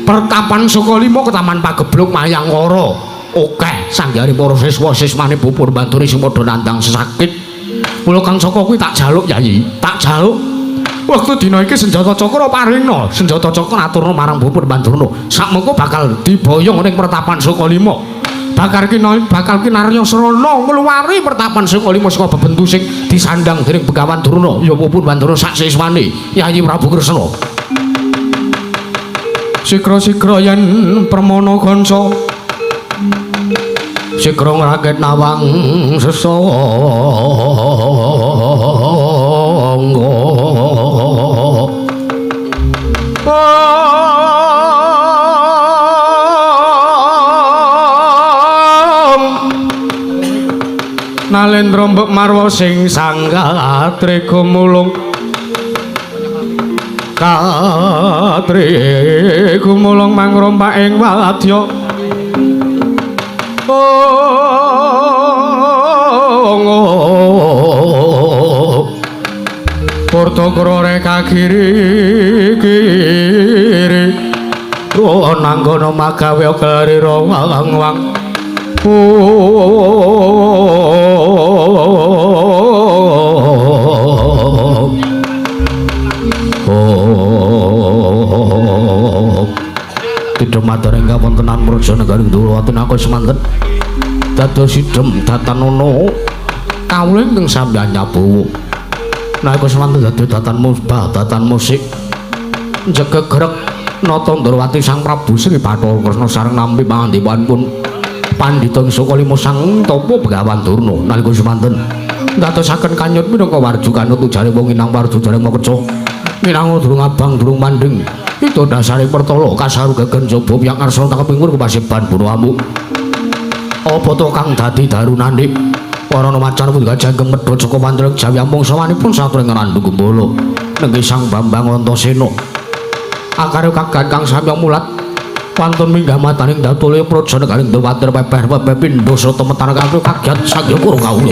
[SPEAKER 3] Pertapan Sukalima ke Taman Pagebluk Mayangkara. Oke, sanggare para siswa-siswane pupur Bandura sing padha nandang sesakit. Mula kang saka kuwi tak jaluk Yayi, tak jaluk. Wektu dina iki senjata cakra paringna, senjata cakra aturna marang pupur Bandura. Sakmengko bakal diboyong ning pertapan Sukalima. Bakal kinarya srana ngluwari pertapan Sukalima saka bebendu sing disandang dening Begawan Durna ya pupur Bandura sak siswane Yayi Prabu Kresna. Sikra-sikra yen permana kanca sikra ngrakit nawang sesangga Nalendra mbek marwa sing sanggatre gumulung katri gumulung mangrompak ing wadya Portokro reka kiri nanggono magawe kelira wang-wang Matur ingkang wontenan murja negari Ndarawati aku semanten dados sidhem datanono kawula ingkang sampeyan nyabuwu nah aku semanten dados datan musbah datan musik jegegrek Natandrawati Sang Prabu Sri Bathara Kresna sareng nampi pangandikanipun Pandhita Sukalima Sang Tapa Begawan Durna nalika semanten dadosaken kanyut minangka warju kanut tujare wong inang warju jare makeca minangka durung abang durung manding itu dasare pertolo kasaru gegen coba yang arsa takepingur kepasiban bunuhamu apa to kang dadi darunane para macan pun gajah gemedhot saka pandreg jawi ampung sawanipun satring ngerandu gembala nenggih Sang Bambang Antasena akare kagat kang samya mulat
[SPEAKER 2] Pantun minggah mataning datulya prajana kaling dewatir pepeh pindha sata metana kaku kagiat sagya kula kawula.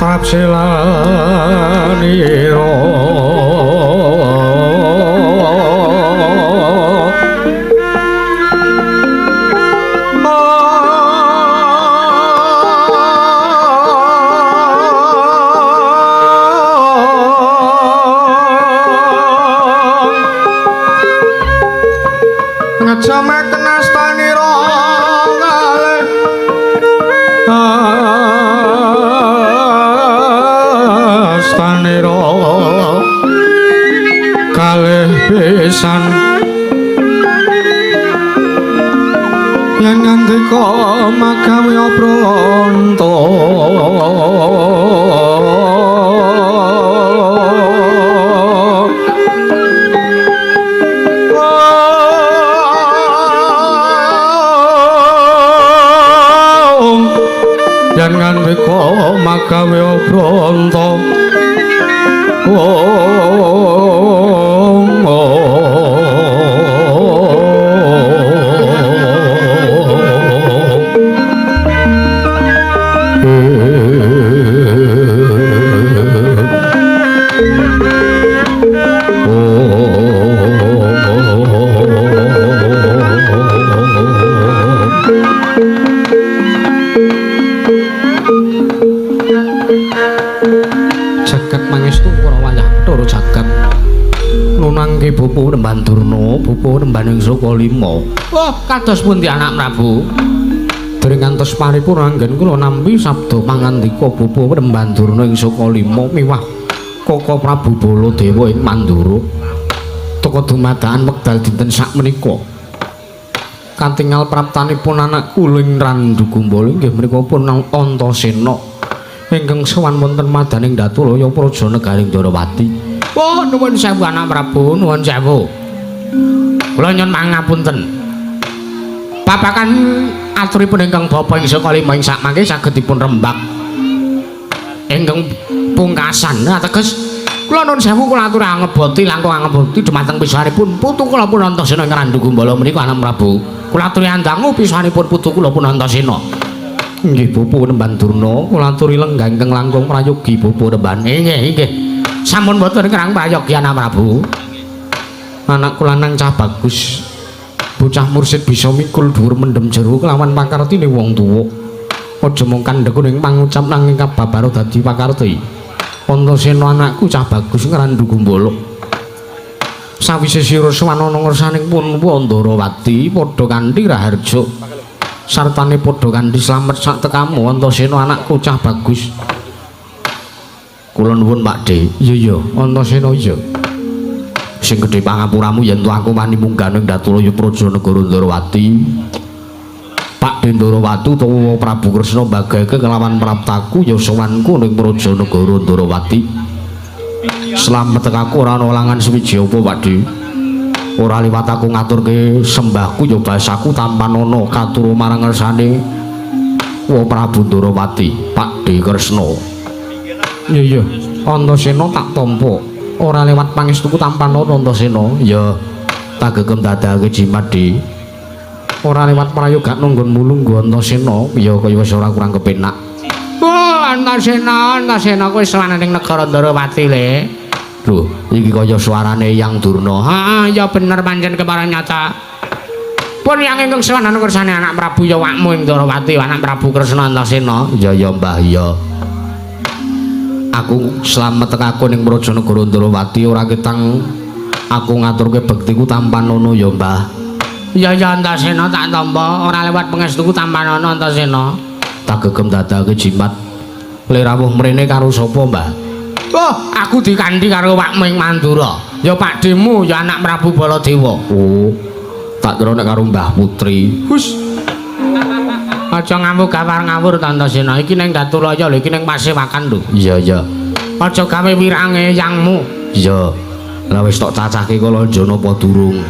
[SPEAKER 3] Tapsilaniro ngajamek nastaniro kalih pisan yen ngandika magawe pronto
[SPEAKER 2] Pupu Remban Durna, pupu rembaning Sukalima.
[SPEAKER 3] Wah, kados pundi anak Prabu?
[SPEAKER 2] Dereng ngantos paripurna anggen kula nampi sabda pangandika Pupu Remban Durna ing Sukalima miwah Kaka Prabu Baladewa ing Mandura. Teka dumadakan wekdal dinten sakmenika. Katingal praptanipun anak kula ing Randu Gumbala inggih menika pun Antasena ingkang sowan wonten madaning Datulaya Praja Negaring Darawati.
[SPEAKER 3] Wah, nuwun sewu anak Prabu, nuwun sewu. Kula nyuwun pangapunten. Babakan aturipun ingkang bapa ing Sukalima ing sakmangke saged dipun rembak. Ingkang pungkasan ateges kula nuwun sewu kula aturi angeboti langkung angeboti dumateng pisanipun putu kula pun Antasena ing Randu Gumbala menika anak Prabu. Kula aturi andangu pisanipun putu kula pun Antasena. Nggih Pupu Remban Durna, kula aturi lenggah ingkang langkung prayogi Pupu Remban. Nggih. Sampun boten kerang prayogi anak Prabu.
[SPEAKER 2] Anak kula nang cah bagus. Bocah mursid bisa mikul dhuwur mendem jero kelawan pakartine wong tuwa. Aja mung kandhek ning mangucap nanging kababaro dadi pakarti. Antasena anakku cah bagus ngrandu Gumbala. Sawise sira sowan ana ngersaning pun Wandarawati padha kanthi raharja. Sartane padha kanthi slamet sak tekamu Antasena anakku cah bagus. Kula nuwun Pakde. Iya, Antasena iya. Sing gedhe pangapuramu yen to aku wani munggah ning Datulaya Praja Negara Ndarawati. Pakde Ndarawati utawa Prabu Kresna mbagake kelawan praptaku ya sowanku ning Praja Negara Ndarawati. Slamet tekaku ora ana langan suwiji apa Pakde. Ora liwat aku ngaturke sembahku ya basaku tanpa ana katuru marang ngersane wa Prabu Ndarawati, Pakde Kresna. Iya, Antasena tak tampa. Ora lewat pangestuku tanpa ana Antasena. Ya, tak gegem dadake jimat di. Ora lewat prayoga nunggon mulunggo Antasena, ya kaya wis ora kurang kepenak.
[SPEAKER 3] Oh, Antasena kowe sowan ning negara Ndarawati le.
[SPEAKER 2] Lho, iki kaya suarane Yang Durna.
[SPEAKER 3] Heeh, ya bener pancen keparan nyata. Pun yang ingkang sowan ana kersane anak Prabu ya wakmu ing Ndarawati, anak Prabu Kresna Antasena.
[SPEAKER 2] Ya Mbah ya. Aku slamet tekaku ning Praja Negara Ndarawati ora ketang aku ngaturke bektiku tanpa nono ya Mbah.
[SPEAKER 3] Ya Antasena tak tampa ora lewat pangestuku tanpa nono Antasena.
[SPEAKER 2] Tak gegem dadake jimat. Le rawuh mrene karo sapa Mbah?
[SPEAKER 3] Oh, aku dikanthi karo wakmu ing Mandura. Ya pakdemu ya anak Prabu Baladewa.
[SPEAKER 2] Oh, tak kira nek karo Mbah Putri.
[SPEAKER 3] Hus. Aja ngamuk gawar ngawur Antasena. Iki ning Datulaya lho, iki ning Pasewakan lho.
[SPEAKER 2] Iya.
[SPEAKER 3] Aja gawe wirange yangmu.
[SPEAKER 2] Iya. Lah wis tok cacahke kala njana apa durung?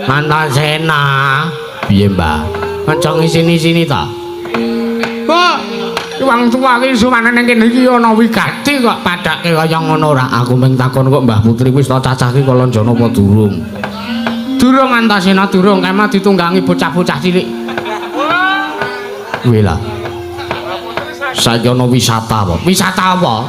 [SPEAKER 3] Antasena.
[SPEAKER 2] Piye, Mbah?
[SPEAKER 3] Aja ngisini-sini ta. Wah, wong tuwa iki suwane ning kene iki ana wigati kok padake kaya ngono ora.
[SPEAKER 2] Aku mung takon kok Mbah Putri wis tok cacahke kala njana apa durung?
[SPEAKER 3] Durung Antasena durung kemah ditunggangi bocah-bocah cilik.
[SPEAKER 2] Kuwi lah. Saiki ana wisata apa?
[SPEAKER 3] Wisata apa?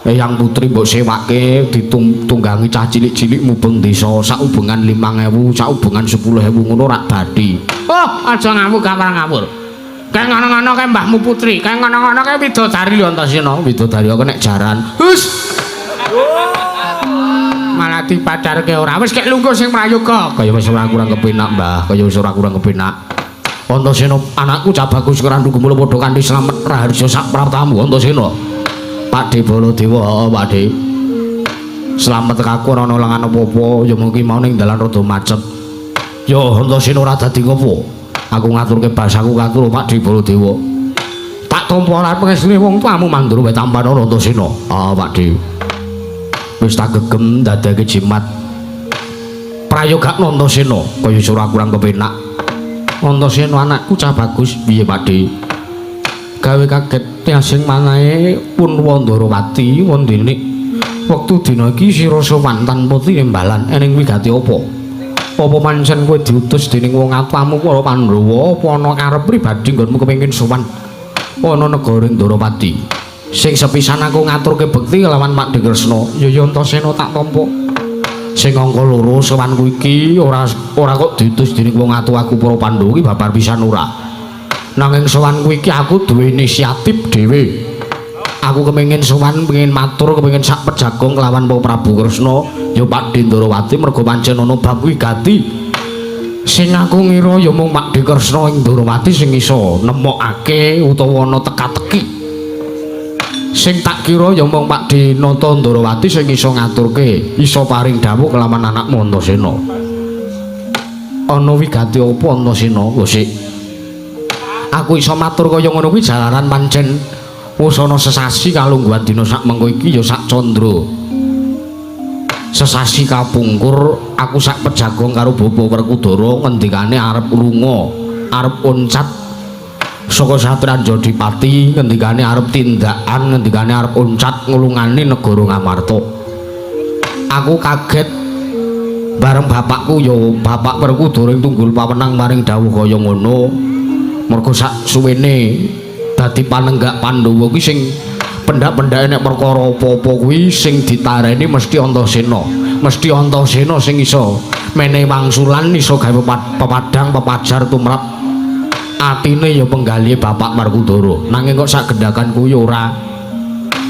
[SPEAKER 2] Yang Putri mbok sewake ditunggangi cah cilik-cilik mubeng desa saubengan 5.000, saubengan 10.000 ngono rak bathi.
[SPEAKER 3] Oh, aja ngamuk gawar ngawur. Kayak ngono-ngono kae mbahmu Putri, kayak ngono-ngono kae widodari lho Antasena.
[SPEAKER 2] Widodari kok nek jaran.
[SPEAKER 3] Hus. Malah dipadarke ora. Wis kek lungguh sing prayoga.
[SPEAKER 2] Kaya wis ora kurang kepenak, Mbah. Kaya wis ora kurang kepenak. Antasena anakku cah bagus Randu Gumbala padha kanthi slamet raharja sak praptamu Antasena. Pakde Baladewa, Pakde. Slamet tekaku ora ana lengan apa-apa, ya mungkin mau ning dalan rada macet. Ya Antasena ora dadi ngopo. Aku ngaturke basaku katur Pakde Baladewa. Tak tampa ora pengestune wong tuamu Mandura wae tanpa ana Antasena. Ah, Pakde. Wis tak gegem dadake jimat prayoga Antasena kaya ora kurang kepenak. Antasena anakku cah bagus piye Pakde? Gawe kaget sing manahe pun Wandarawati wondene wektu dina iki sira sowan tanpa timbalan ening wigati apa? Apa pancen kowe diutus dening wong atamu para Pandhawa apa ana karep pribadi nggonmu kepengin sowan ana negara Ndarawati? Sing sepisan aku ngaturke bekti kelawan Pakde Kresna ya Antasena tak tampa. Sing angka loro sowanku iki ora kok diutus dening wong atuh-aku para Pandhawa iki babar pisan ora. Nanging sowanku iki aku duwe inisiatif dhewe.
[SPEAKER 3] Aku kepengin sowan, pengin matur, kepengin sak pejagong kelawan Prabu Kresna ya Pakdi Ndorowati merga pancen ana bab wigati sing aku ngira ya mung Pakdi Kresna ing Ndorowati sing iso nemokake utawa ana teka-teki. Sing tak kira ya mung Pakdi Nata Ndorowati sing iso ngaturke, iso paring dawuh kelawan anak Antasena. Ana wigati apa Antasena? Gosik. Aku iso matur kaya ngono kuwi jalaran pancen wusana sesasi kalungguhan dina sak mengko iki ya sak candra. Sesasi kapungkur aku sak pejagong karo Bapa Werkudara ngendikane arep lunga, arep oncat saka Satran Jodipati, ngendikane arep tindakan, ngendikane arep oncat ngulungani negara Ngamarta. Aku kaget bareng bapakku ya Bapak Werkudara ing tunggul pawenang maring dawuh kaya ngono. Mergo sak suwene dadi panenggak Pandhawa kuwi sing pendak-pendake nek perkara apa-apa kuwi sing ditareni mesti Antasena. Mesti Antasena sing iso menehi wangsulan, iso gawe pepadang pepajar tumrap atine ya penggali Bapak Werkudara. Nanging kok sak gendakan kuwi ora.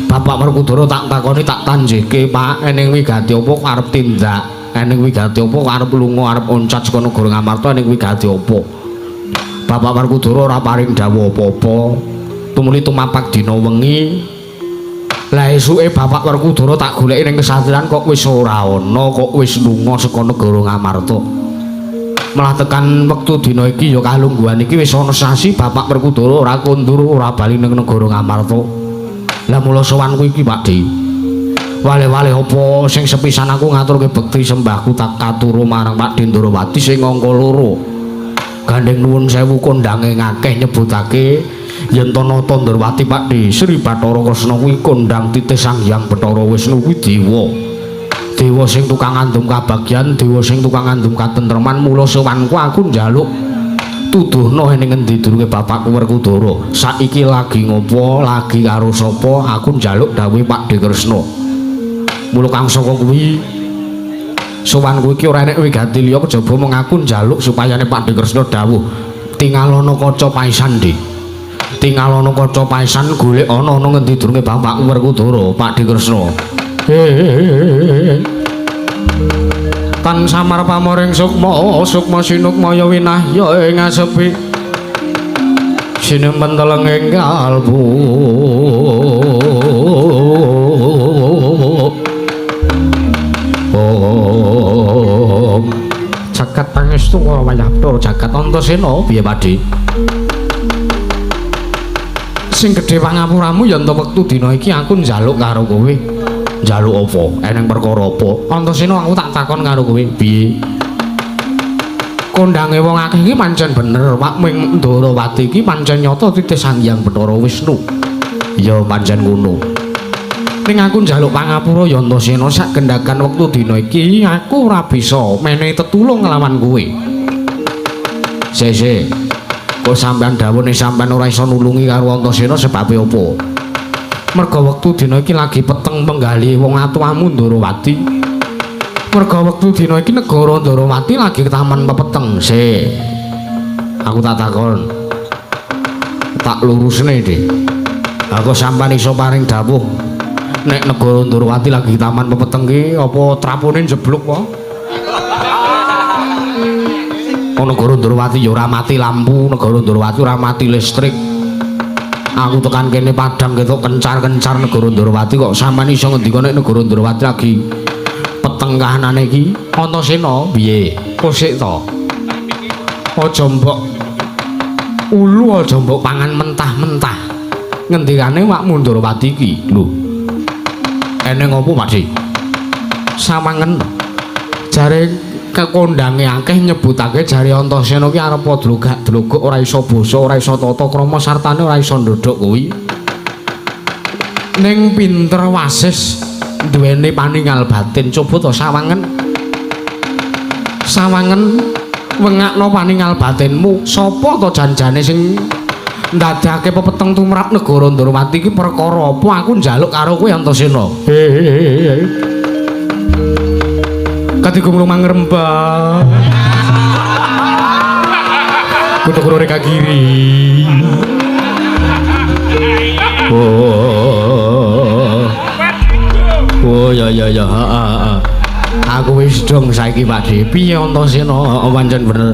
[SPEAKER 3] Bapak Werkudara tak takoni tak tanjike, Pak, eneng wigati apa kok arep tindak? Eneng wigati apa kok arep lunga, arep oncat saka negara Ngamarta, eneng wigati apa? Bapak Werkudara ora paring dawuh apa-apa. Tumuli tumapak dina wengi. Lah esuke Bapak Werkudara tak goleki ning kesatrian kok wis ora ana, kok wis lunga saka negara Ngamarta. Malah tekan wektu dina iki ya kalungguhan iki wis ana sasi Bapak Werkudara ora kondur, ora bali ning negara Ngamarta. Lah mula sowan kuwi iki Pakdi. Wale-wale apa sing sepisan aku ngaturke bekti sembahku tak katuru marang Pakdi Ndorowati sing angka 2. Gandeng nuwun sewu kondange ngakeh nyebutake yen Nata Ndorowati Pakdi Sri Bathara Kresna kuwi kondang titih Sang Hyang Bathara Wisnu kuwi dewa. Dewa sing tukang ngandum kabagyan, dewa sing tukang ngandum katentreman. Mula sowanku aku njaluk tuduhno ning endi durunge Bapakku Werkudara. Saiki lagi ngopo, lagi karo sapa? Aku njaluk dawuhe Pakdi Kresna. Mula kang saka kuwi sowanku iki ora enek wigati liya kejaba mung aku njaluk supayane Pakdi Kresna dawuh tingalana kaca paisan Dik. Tingalana kaca paisan golek ana ngendi durunge Bapakku Werkudara Pakdi Kresna. Tan samar pamoring sukma, sukma sinukmaya winahya ing asepi. Sinempen teleng ing kalbu. Jagat pangestu wayapta jagat Antasena piye Pakdi? Sing gedhe pangapuramu ya ento wektu dina iki aku njaluk karo kowe. Njaluk apa? Eneng perkara apa? Antasena aku tak takon karo kowe piye? Kondange wong akeh iki pancen bener, Pak Ming Ndorowati iki pancen nyata titih Sang Hyang Bathara Wisnu. Ya pancen ngono. Ning aku njaluk pangapura ya Antasena sak gendakan wektu dina iki aku ora bisa menehi tetulung nglawan kowe. Sese. Kok sampean dawuhne sampean ora iso nulungi karo Antasena sebabe apa? Merga wektu dina iki lagi peteng penggali wong atuwamu Ndorowati. Merga wektu dina iki negara Ndorowati lagi taman pepeteng. Se. Aku tak takon. Tak lurusne, Dik. Aku sampean iso paring dawuh nek negara Ndorowati lagi taman pepeteng ki apa trapone jeblok apa? Negara Ndorowati ya ora mati lampu, negara Ndorowati ora mati listrik. Aku tekan kene padang ketok kencar-kencar negara Ndorowati kok sampean iso ngendika nek negara Ndorowati lagi peteng kahanane iki. Antasena piye? Kosik to. Aja mbok ulu, aja mbok pangan mentah-mentah. Ngendikane wakmu Ndorowati iki lho. Eneng apa Pakdi? Sawangen jare kekondange akeh nyebutake jare Antasena ki arep drogak-drogok ora iso basa, ora iso tata krama sartane ora iso ndodhok kuwi. Ning pinter wasis duweni paningal batin. Coba to sawangen. Sawangen wengakno paningal batinmu. Sapa to janjane sing ndadekake pepeteng tumrap negara Ndorowati iki perkara apa? Aku njaluk karo kowe Antasena. Kati gumrung mangrembak kutuk rore kagiri
[SPEAKER 2] Oh ya ya ya. Aku wis dong saiki Pakde. Piye Antasena pancen bener.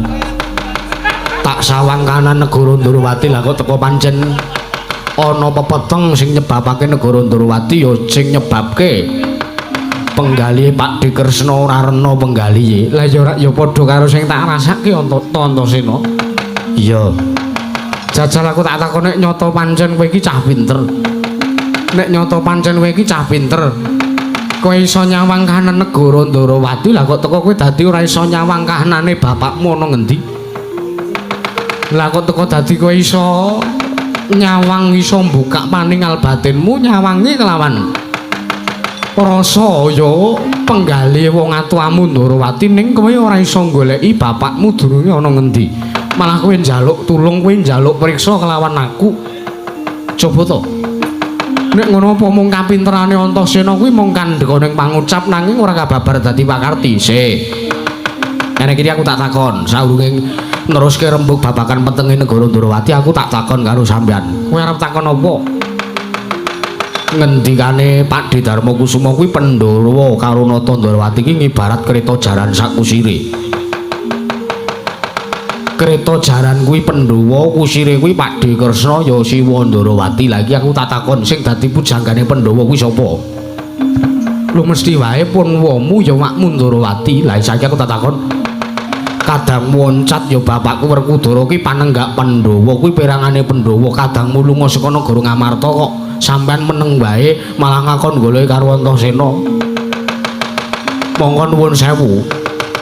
[SPEAKER 2] Tak sawang kanan negara Ndorowati lah kok teko pancen ana pepeteng sing nyebabake negara Ndorowati ya sing nyebabke penggali Pakde Kresna ora rena penggali.
[SPEAKER 3] Lah ya ora ya padha karo sing tak rasake Antasena.
[SPEAKER 2] Iya.
[SPEAKER 3] Jajal aku tak takon nek nyata pancen kowe iki cah pinter. Nek nyata pancen kowe iki cah pinter. Kowe iso nyawang kahanan negara Ndorowati lah kok teko kowe dadi ora iso nyawang kahanane bapakmu ana ngendi? Lah kok teko dadi kowe iso nyawang iso mbukak paningal batinmu nyawangi kelawan rasa ya penggali wong atuamu Ndorowati ning kowe ora iso goleki bapakmu durunge ana ngendi. Malah kowe njaluk tulung, kowe njaluk priksa kelawan aku. Coba to. Nek ngono apa mung kapinterane Antasena kuwi mung kandheka ning pangucap nanging ora kababar dadi pakarti. Sik. Nek iki aku tak takon, saurunge neruske rembug babagan petenge negara Ndorowati aku tak takon karo sampean. Kowe arep takon apa? Ngendikane Pakde Darmakusuma kuwi Pandhawa karo Nata Ndorowati iki ngibarat kereta jaran sak kusire. Kereta jaran kuwi Pandhawa, kusire kuwi Pakde Kresna ya Siwa Ndorowati. Lagi aku tak takon sing dadi pujanggane Pandhawa kuwi sapa? Lho mesti wae punwamu ya makmu Ndorowati. Lah saiki aku tak takon. Kadang woncat ya bapakku Werkudara ki panenggak Pandhawa kuwi perangane Pandhawa. Kadangmu lunga saka negara Ngamarta kok sampean meneng wae malah ngakon golek karo Antasena. Monggo nuwun sewu.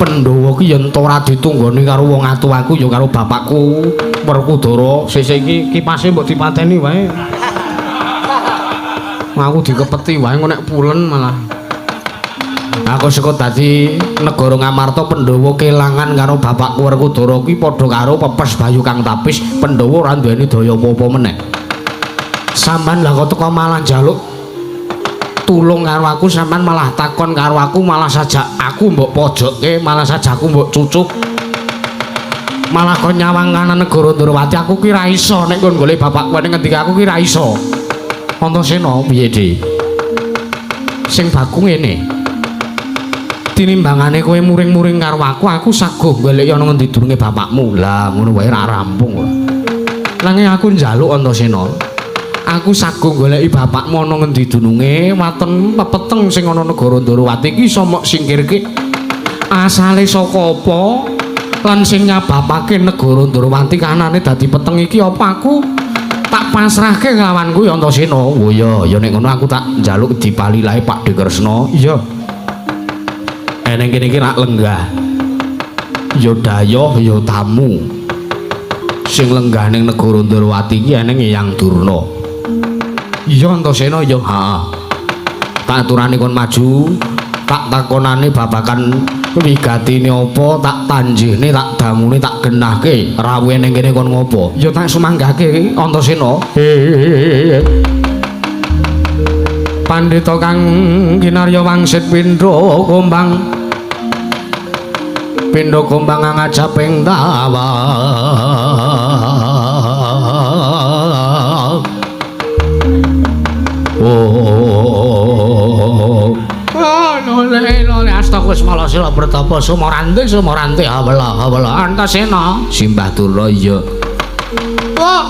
[SPEAKER 3] Pandhawa ki yen ora ditunggoni karo wong atuwaku ya karo bapakku Werkudara. Sesuk iki kipase mbok dipateni wae. Aku dikepeti wae engko nek pulen malah. Aku sekut dadi negara Ngamarta Pandhawa kelangan karo bapakku Werkudara ki padha karo pepes Bayu Kang Tapis. Pandhawa ora duweni daya apa-apa meneh. Sampeyan lah kok teko malah njaluk tulung karo aku, sampean malah takon karo aku, malah saja aku mbok pojokke, malah saja aku mbok cucuk. Malah kok nyawang kanan negara Ndorowati aku ki ra iso nek kon golek bapakku ning ngendi aku ki ra iso. Antasena piye, Dik? Sing baku ngene. Tinimbangane kowe muring-muring karo aku saguh golek ana ngendi durunge bapakmu. Lah ngono wae ra rampung. Nanging aku njaluk Antasena. Aku saguh goleki bapakmu ana ngendi dununge, waten pepeteng sing ana negara Ndorowati iki iso mok singkirke. Asale saka apa? Lan sing nyababake negara Ndorowati kanane dadi peteng iki apa aku tak pasrahke nglawanku ya Antasena. Oh iya, ya nek ngono aku tak njaluk dipali lae Pakde Kresna. Iya. Eneng kene iki rak lenggah. Ya dayoh ya tamu. Sing lenggah ning negara Ndorowati iki eneng Eyang Durna. Iya Antasena ya. Ha. Tak aturane kon maju, tak takonane babakan wigatine apa, tak tanjihne, tak damune, tak genahke. Rawuhe ning kene kon ngopo? Ya tak sumanggahke Antasena. Pandhita kang kinarya wangsit pindha kombang. Pindha kombang ngajaping tawa. Lole astagfirullah sila bertapa sumarante habala Antasena Simbah Durna iya. Oh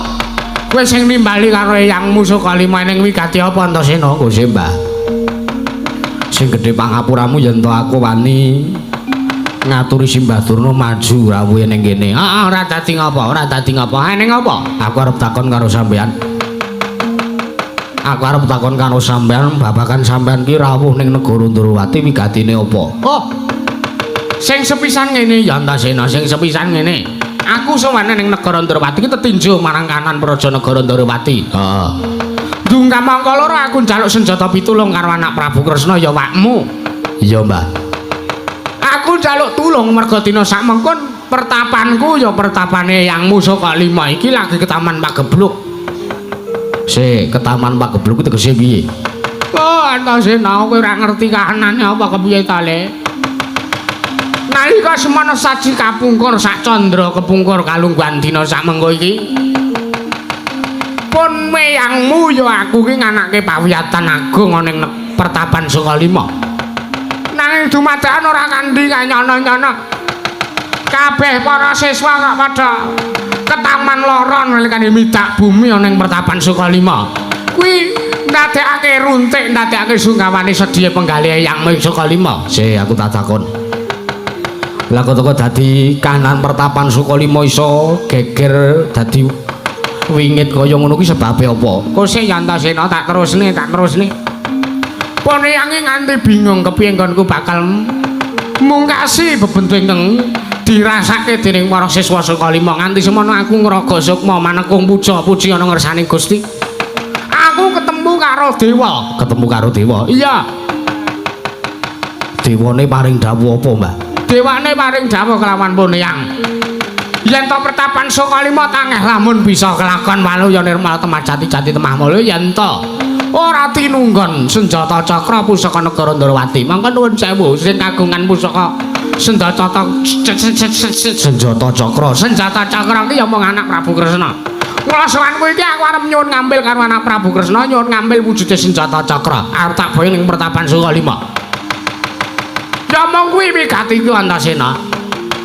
[SPEAKER 3] kowe sing nimbali karo eyangmu saka lima ning wigati apa Antasena kok Simbah? Sing gedhe pangapuramu yen to aku wani ngaturi Simbah Durna maju rawuhe ning kene. Ora dadi ngapa? Ning apa? Aku arep takon karo sampean. Aku arep takon karo sampean babagan sampean ki rawuh ning negara Ndorowati wigatine apa? Oh. Sing sepisan ngene ya Antasena, sing sepisan ngene. Aku sowane ning negara Ndorowati ki tetinju marang kanan praja negara Ndorowati. Heeh. Dungkam mangka loro aku njaluk senjata pitulung karo anak Prabu Kresna ya wakmu. Iya, Mbah. Aku njaluk tulung merga dina sak mengkon pertapanku ya pertapane Eyangmu saka lima iki lagi ke Taman Pagebluk. Ke Taman Pagebluk itu tegese piye? Oh, Antasena kowe ora ngerti kahanane apa kepiye ta Le? Nalika semana saji kapungkur sak candra kepungkur kalungguhan dina sak mengko iki. pun meyangmu ya aku ki nganake pawiyatan agung ana ning Pertapan Sukalima. Nanging dumadakan ora kanthi kanyono-nyono. Kabeh para siswa kok padha ketaman loron nalikane midak bumi ana ning Pertapan Sukalima. Kuwi ndadekake runtik, ndadekake sunggawane sedhiye penggalih Eyang Sukalima.
[SPEAKER 2] Aku tak takon. Lah kok dadi kanan Pertapan Sukalima iso geger dadi wingit kaya ngono ki sebabe apa?
[SPEAKER 3] Kose Yantasena tak terusne. Pun Eyange nganti bingung kepiye nggonku bakal mungkasi bebentuk ingkang dirasake dening para siswa Sukalima nganti semono aku ngraga sukma manekung puja-puji ana ngersane Gusti. Aku ketemu karo dewa. Iya.
[SPEAKER 2] Dewane paring dawuh apa, Mbah?
[SPEAKER 3] Dewane paring dawuh kelawan pun Eyang. Yen to Pertapan Sukalima tangeh lamun bisa kelakon walu ya nirmal temah jati-jati temah mulya yen to ora tinunggon senjata cakra pusaka negara Ndrawati. Mangka nuwun sewu sing kagungan pusaka senjata cakra ki ya mung anak Prabu Kresna. Mula sowanku iki aku arep nyuwun ngambil karo anak Prabu Kresna, nyuwun ngambil wujude senjata cakra arep tak bawa ning Pertapan Sukalima. Ya mong kuwi wigati ki Antasena.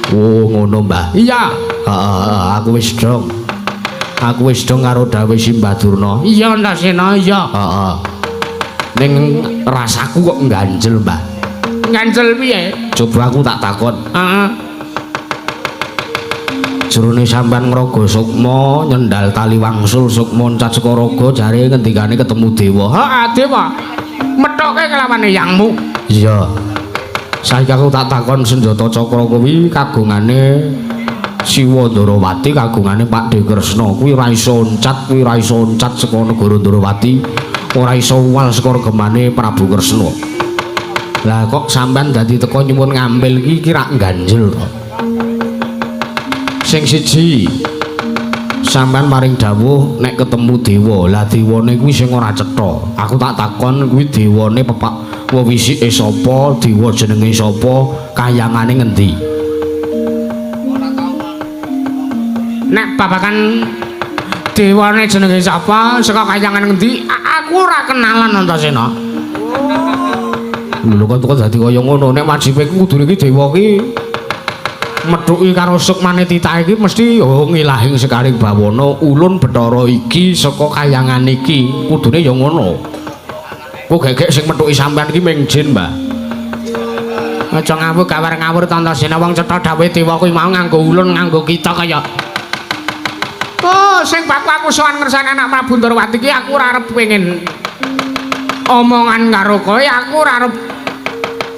[SPEAKER 2] Oh, ngono, Mbah.
[SPEAKER 3] Iya.
[SPEAKER 2] Aku wis dong karo dawuh Simbah Durna.
[SPEAKER 3] Iya Antasena, iya.
[SPEAKER 2] Ning rasaku kok ganjel, Mbah.
[SPEAKER 3] Ganjel piye?
[SPEAKER 2] Coba aku tak takon.
[SPEAKER 3] Heeh.
[SPEAKER 2] Jroning sampean ngraga sukma nyendal tali wangsul sukma ncat Sekaraga jare ngendikane ketemu dewa.
[SPEAKER 3] Heeh, dewa. Methoke kelawan Eyangmu.
[SPEAKER 2] Iya. Saiki aku tak takon senjata cakra kuwi kagungane Siwa Ndrawati, kagungane Pak De Kresna. Kuwi ora iso ncat, saka negara Ndrawati, ora iso uwal saka regemane Prabu Kresna. Lah kok sampean dadi teko nyuwun ngambil iki rak ganjel to. Sing siji sampean maring dawuh nek ketemu dewa. Lah dewane kuwi sing ora cetha. Aku tak takon kuwi dewane pepak wisike sapa, dewa jenenge sapa, kayangane ngendi? Nek babakan dewane jenenge sapa, saka kayangan ngendi? Aku ora kenalan Antasena. Lho kok dadi kaya ngono, nek wajibe kudu iki dewa ki methuki karo sukmane titah iki mesti ngilahing sekaring bawana ulun Bathara iki saka kayangan iki. Kudune ya ngono. Kok gegek sing methuki sampean iki ming jin, Mbah. Aja ngawur gawar-ngawur Antasena, wong cetha dawuhe dewa kuwi mau nganggo ulun nganggo kita kaya. Oh, sing bakku aku sowan ngersane anak Prabu Ndrawati iki aku ora arep pengen omongan karo kowe, aku ora arep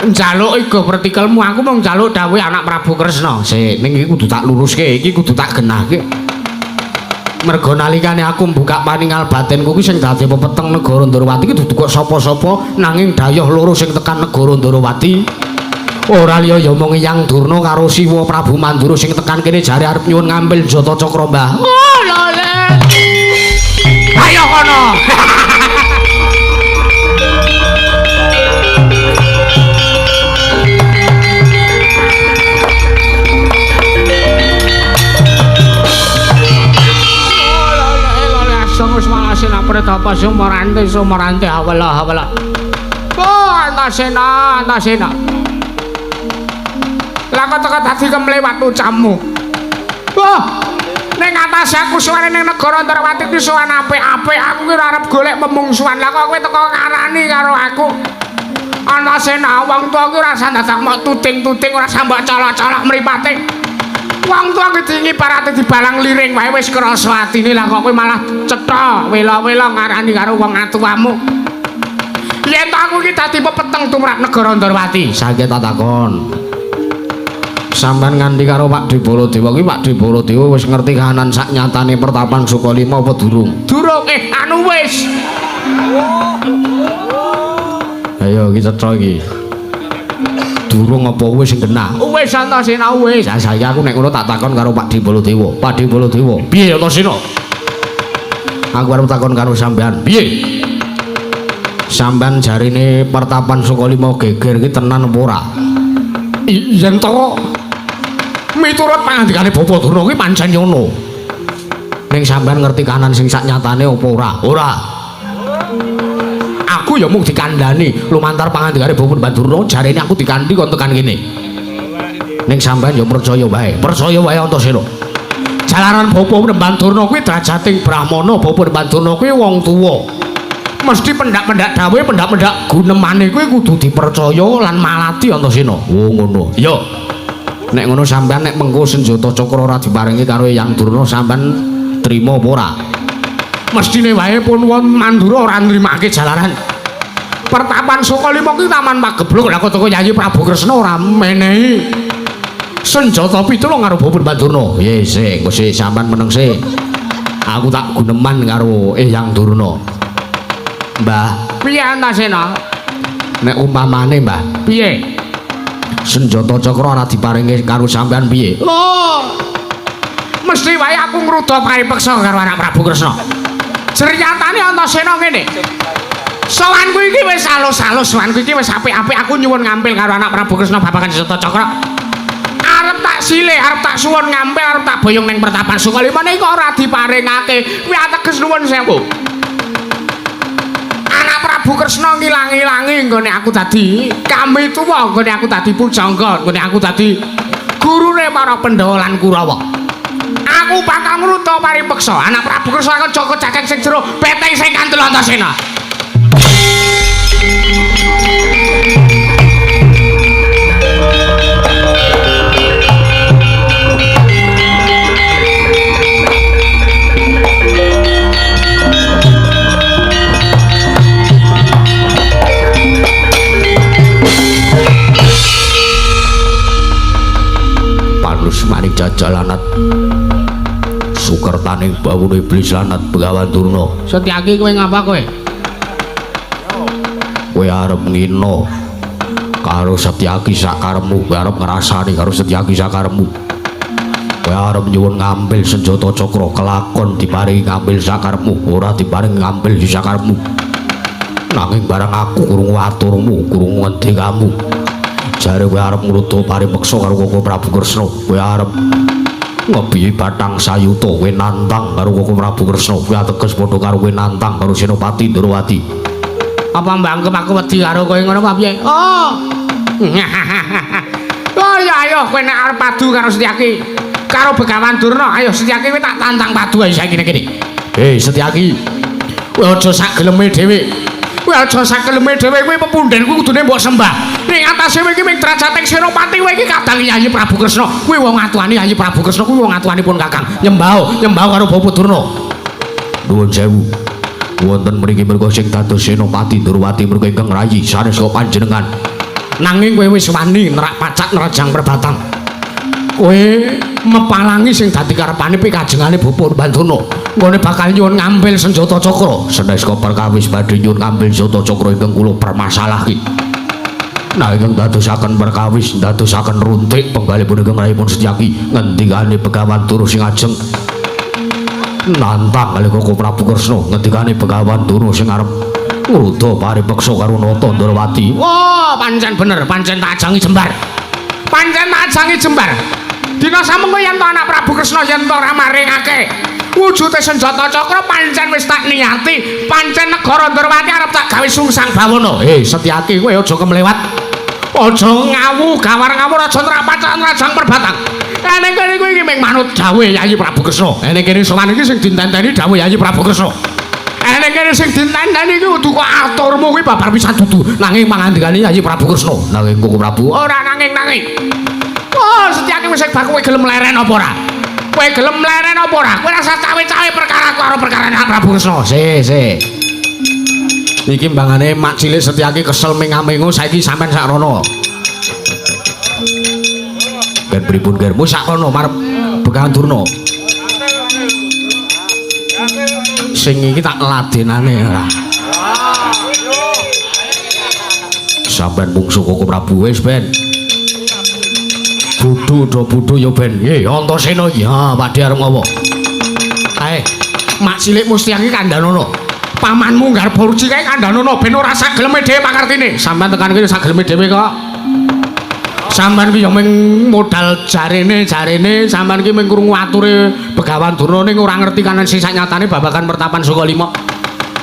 [SPEAKER 2] njaluk igo pertikelmu, aku mau njaluk dawuhe anak Prabu Kresna. Sik, ning iki kudu tak luruske, iki kudu tak genahke. Mergo nalikane aku mbuka paningal batinku ki sing dadi pepeteng negara Ndrawati ki dudu kok sapa-sapa nanging dayoh loro sing tekan negara Ndrawati. Ora liya ya mung Eyang Durna karo Siwa Prabu Mandura sing tekan kene jare arep nyuwun ngambil jata cakra, Mbah. Oh, lho. Ayo kono. Wis malasena pratapa sumarante hawala. Oh, Antasena. Lah kok teko dadi kemlewat ucamu. Wah, ning atas aku suwane ning negara Ndrawati ki suwan apik-apik, aku ki ora arep golek memungsuhan. Lah kok kowe teko ngarani karo aku. Antasena, wong tuwa ki ora sandadak mok tuting-tuting, ora sambak colok-colok mripate. Wong tuwa ki dingiparate dibalang liring wae wis krasa atine. Lah kok kowe malah cetha wela-wela ngarani karo wong atuwamu. Yen aku ki dadi pepeteng tumrap negara Ndrawati. Saiki tak takon. Sampeyan nganti karo Pak Debala Dewa ki Pak Debala Dewa wis ngerti kahanan sak nyatane Pertapan Sukalima apa durung? Durung, anu wis. Ayo kita cetha iki. Durung apa wis sing genah? Wis Antasena wis. Lah saya aku nek ngono tak takon karo Pak Debala Dewa. Pak Debala Dewa, piye Antasena? Aku arep takon karo sampean. Piye? Sampean jarine Pertapan Sukalima geger iki tenan apa ora? Yen to miturut pangandikane Bapak Durna kuwi pancen ngono.
[SPEAKER 3] Ning sampean ngerti kanan sing sak nyatane apa ora? Ora. Aku ya mung dikandani lumantar pangandikane Bapak Bandurna jarene aku dikandhi kon tekan kene. Ning sampean ya percaya wae Antasena. Jalaran Bapak Bandurna kuwi drajating brahmana, Bapak Bandurna kuwi wong tuwa. Mesti pendak-pendak dawuhe, pendak-pendak gunemane kuwi kudu dipercaya lan malati Antasena. Oh ngono. Ya. Nek ngono sampean nek mengko senjata cakra ora diparingi karo Eyang Durna sampean trima apa ora? Mestine wae pun wong Mandura ora nrimake jalaran. Pertapan Sukalima kuwi taman pagebluk lha kok Yayi Prabu Kresna ora menehi senjata pitulung karo Bapak Bandurna. Ye sik, engko sik sampean meneng sik. Aku tak guneman karo Eyang Durna. Mbah, piye Antasena? Nek umpamane, Mbah, piye? Senjata cakra ora diparingi karo sampean piye? Lho. Mesti wae aku ngruda paripeksa karo anak Prabu Kresna. Ceritane Antasena ngene. Sowanku iki wis alus-alus, sowanku iki wis apik-apik aku nyuwun ngampil karo anak Prabu Kresna babagan senjata cakra. Arep tak silih, arep tak suwun ngampil, arep tak boyong ning Pertapan Sukalima iki kok ora diparingake. Kuwi ateges nuwun sewu. Anak Prabu Kresna ngilang-ilangi nggone aku dadi kami tuwa, nggone aku dadi pujangga, nggone aku dadi gurune para Pandhawa lan Kurawa. Aku bakal ngruta paripeksa anak Prabu Kresna akan Joko Cakeng sing jero beteng sing kandel Antasena. Panus maning jajal lanat sukertaning bawune iblis lanat Begawan Durna. Setyaki kowe ngapa kowe? Kowe arep ngino karo Setyaki sakaremu, kowe arep ngrasani karo Setyaki sakaremu. Kowe arep nyuwun ngambil senjata cakra kelakon diparingi ngambil sakaremu, ora diparingi ngambil di sakaremu. Nanging barang aku krungu aturmu, krungu ngendikamu. Jare kowe arep ngruta paripeksa karo Koko Prabu Kresna, kowe arep ngebiyi Bathang Sayuta, kowe nantang karo Koko Prabu Kresna, kowe ateges padha karo kowe nantang karo Senopati Ndrawati. Apa mbangkep aku wedi karo kowe ngono apa piye? Oh. Oh ya ayo kowe nek arep padu karo Setyaki, karo Begawan Durna, ayo Setyaki kowe tak tantang padu ae saiki kene. Hei Setyaki. Kowe aja sak geleme dhewe. Kowe aja sak geleme dhewe, kowe pepundhen kuwi kudune mbok sembah. Ning atase kowe iki ming drajating Senopati, kowe iki kadang Yayi Prabu Kresna. Kowe wong atuane Yayi Prabu Kresna, kowe wong atuanipun Kakang. Nyembah karo Bapak Durna. Nuwun sewu. Wonten mriki merga sing dados Senopati Ndrawati merga ingkang rayi sanes kok panjenengan. Nanging kowe wis wani nerak pacak nerajang perbatang. Kowe mepalangi sing dadi karepane pikajengane Bapak Bandurna. Nggone bakal nyuwun ngambil senjata cakra. Sanes kok perkawis badhe nyuwun ngambil senjata cakra ingkang kula permasalahke. Nah ingkang dadosaken perkawis dadosaken runtik penggalipun ingkang rayipun Setyaki ngendikane Begawan Durna sing ajeng nantang kali Koko Prabu Kresna ngendikane Begawan Durna sing arep ngruda paripeksa karo Nata Ndrawati. Wah, pancen bener, pancen tak ajangi jembar. Pancen tak ajangi jembar. Dina samengko yen anak Prabu Kresna yen ora maringake wujude senjata cakra pancen wis tak niati, pancen negara Ndrawati arep tak gawe sungsang bawana. Setyaki kowe aja kemlewat. Aja ngawu, gawar-ngawur aja nrapacak nrajang perbatang. Nek kene kowe iki mung manut dawuh Yayi Prabu Kresna. Nek kene sowan iki sing ditenteni dawuh Yayi Prabu Kresna. Nek kene sing ditenteni iki kudu kok aturmu kuwi babar pisan dudu. Nanging pangandikane Yayi Prabu Kresna. Nanging Koko Prabu ora nanging. Oh, Setyaki wis bar kowe gelem leren apa ora? Kowe gelem leren apa ora? Kowe rasa cawe-cawe perkara karo perkara Prabu Kresna. Iki mbangane mak cilik Setyaki kesel menga-mengo saiki sampean sak rono. Ken pripun germu sak rono marep Begawan Durna. Sing iki tak ladenane ora. Sampeyan bungsu Koko Prabu wis ben. Budhu ya ben. Antasena iki ha padhe arep ngopo? Ae, mak cilik Mustyaki kandhanono. Pamanmu garba ruci kae kandhanono ben ora sak geleme dhewe pangartine. Sampeyan tekan kene sak geleme dhewe kok. Sampeyan ki ya mung modal jarene sampeyan ki mung krungu ature Begawan Durna ning ora ngerti kanan sisa nyatane babagan pertapan Sukalima.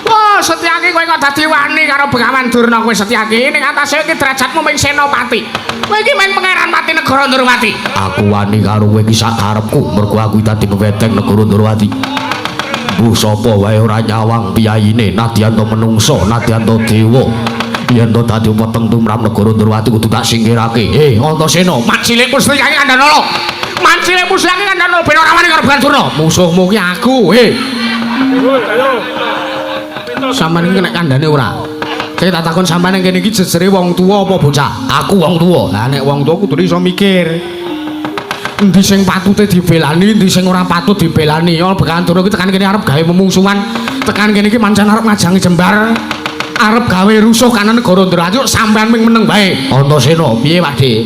[SPEAKER 3] Wah, Setyaki kowe kok dadi wani karo Begawan Durna kowe Setyaki ning atase iki derajatmu mung senopati. Kowe iki mung pangeran pati negara Ndrawati. Aku wani karo kowe iki sak karepku mergo aku dadi pembedeng negara Ndrawati. Bu sapa wae ora nyawang piyayine nadyan to menungso nadyan to dewa. Yen to dadi weteng tumrap negara Ndrawati kudu tak singkirake. Antasena, mak cilik Gusti Kyai Kandhanala. Mak cilik Gusti Kyai Kandhanala ben ora wani karo Begawan Durna. Musuhmu ki aku, Sampeyan iki nek kandhane ora. Saya tak takon sampeyan kene iki jejere wong tuwa apa bocah? Aku wong tuwa. Lah nek wong tuwa kudu iso mikir. Endi sing patute dibelani, endi sing ora patut dibelani. Ya Begawan Durna iki tekan kene arep gawe memungsuhan. Tekan kene iki mancen arep ngajangi jembar. Arep gawe rusuh kanan negara Ndrawati sampean ming meneng bae. Antasena, piye Pakde?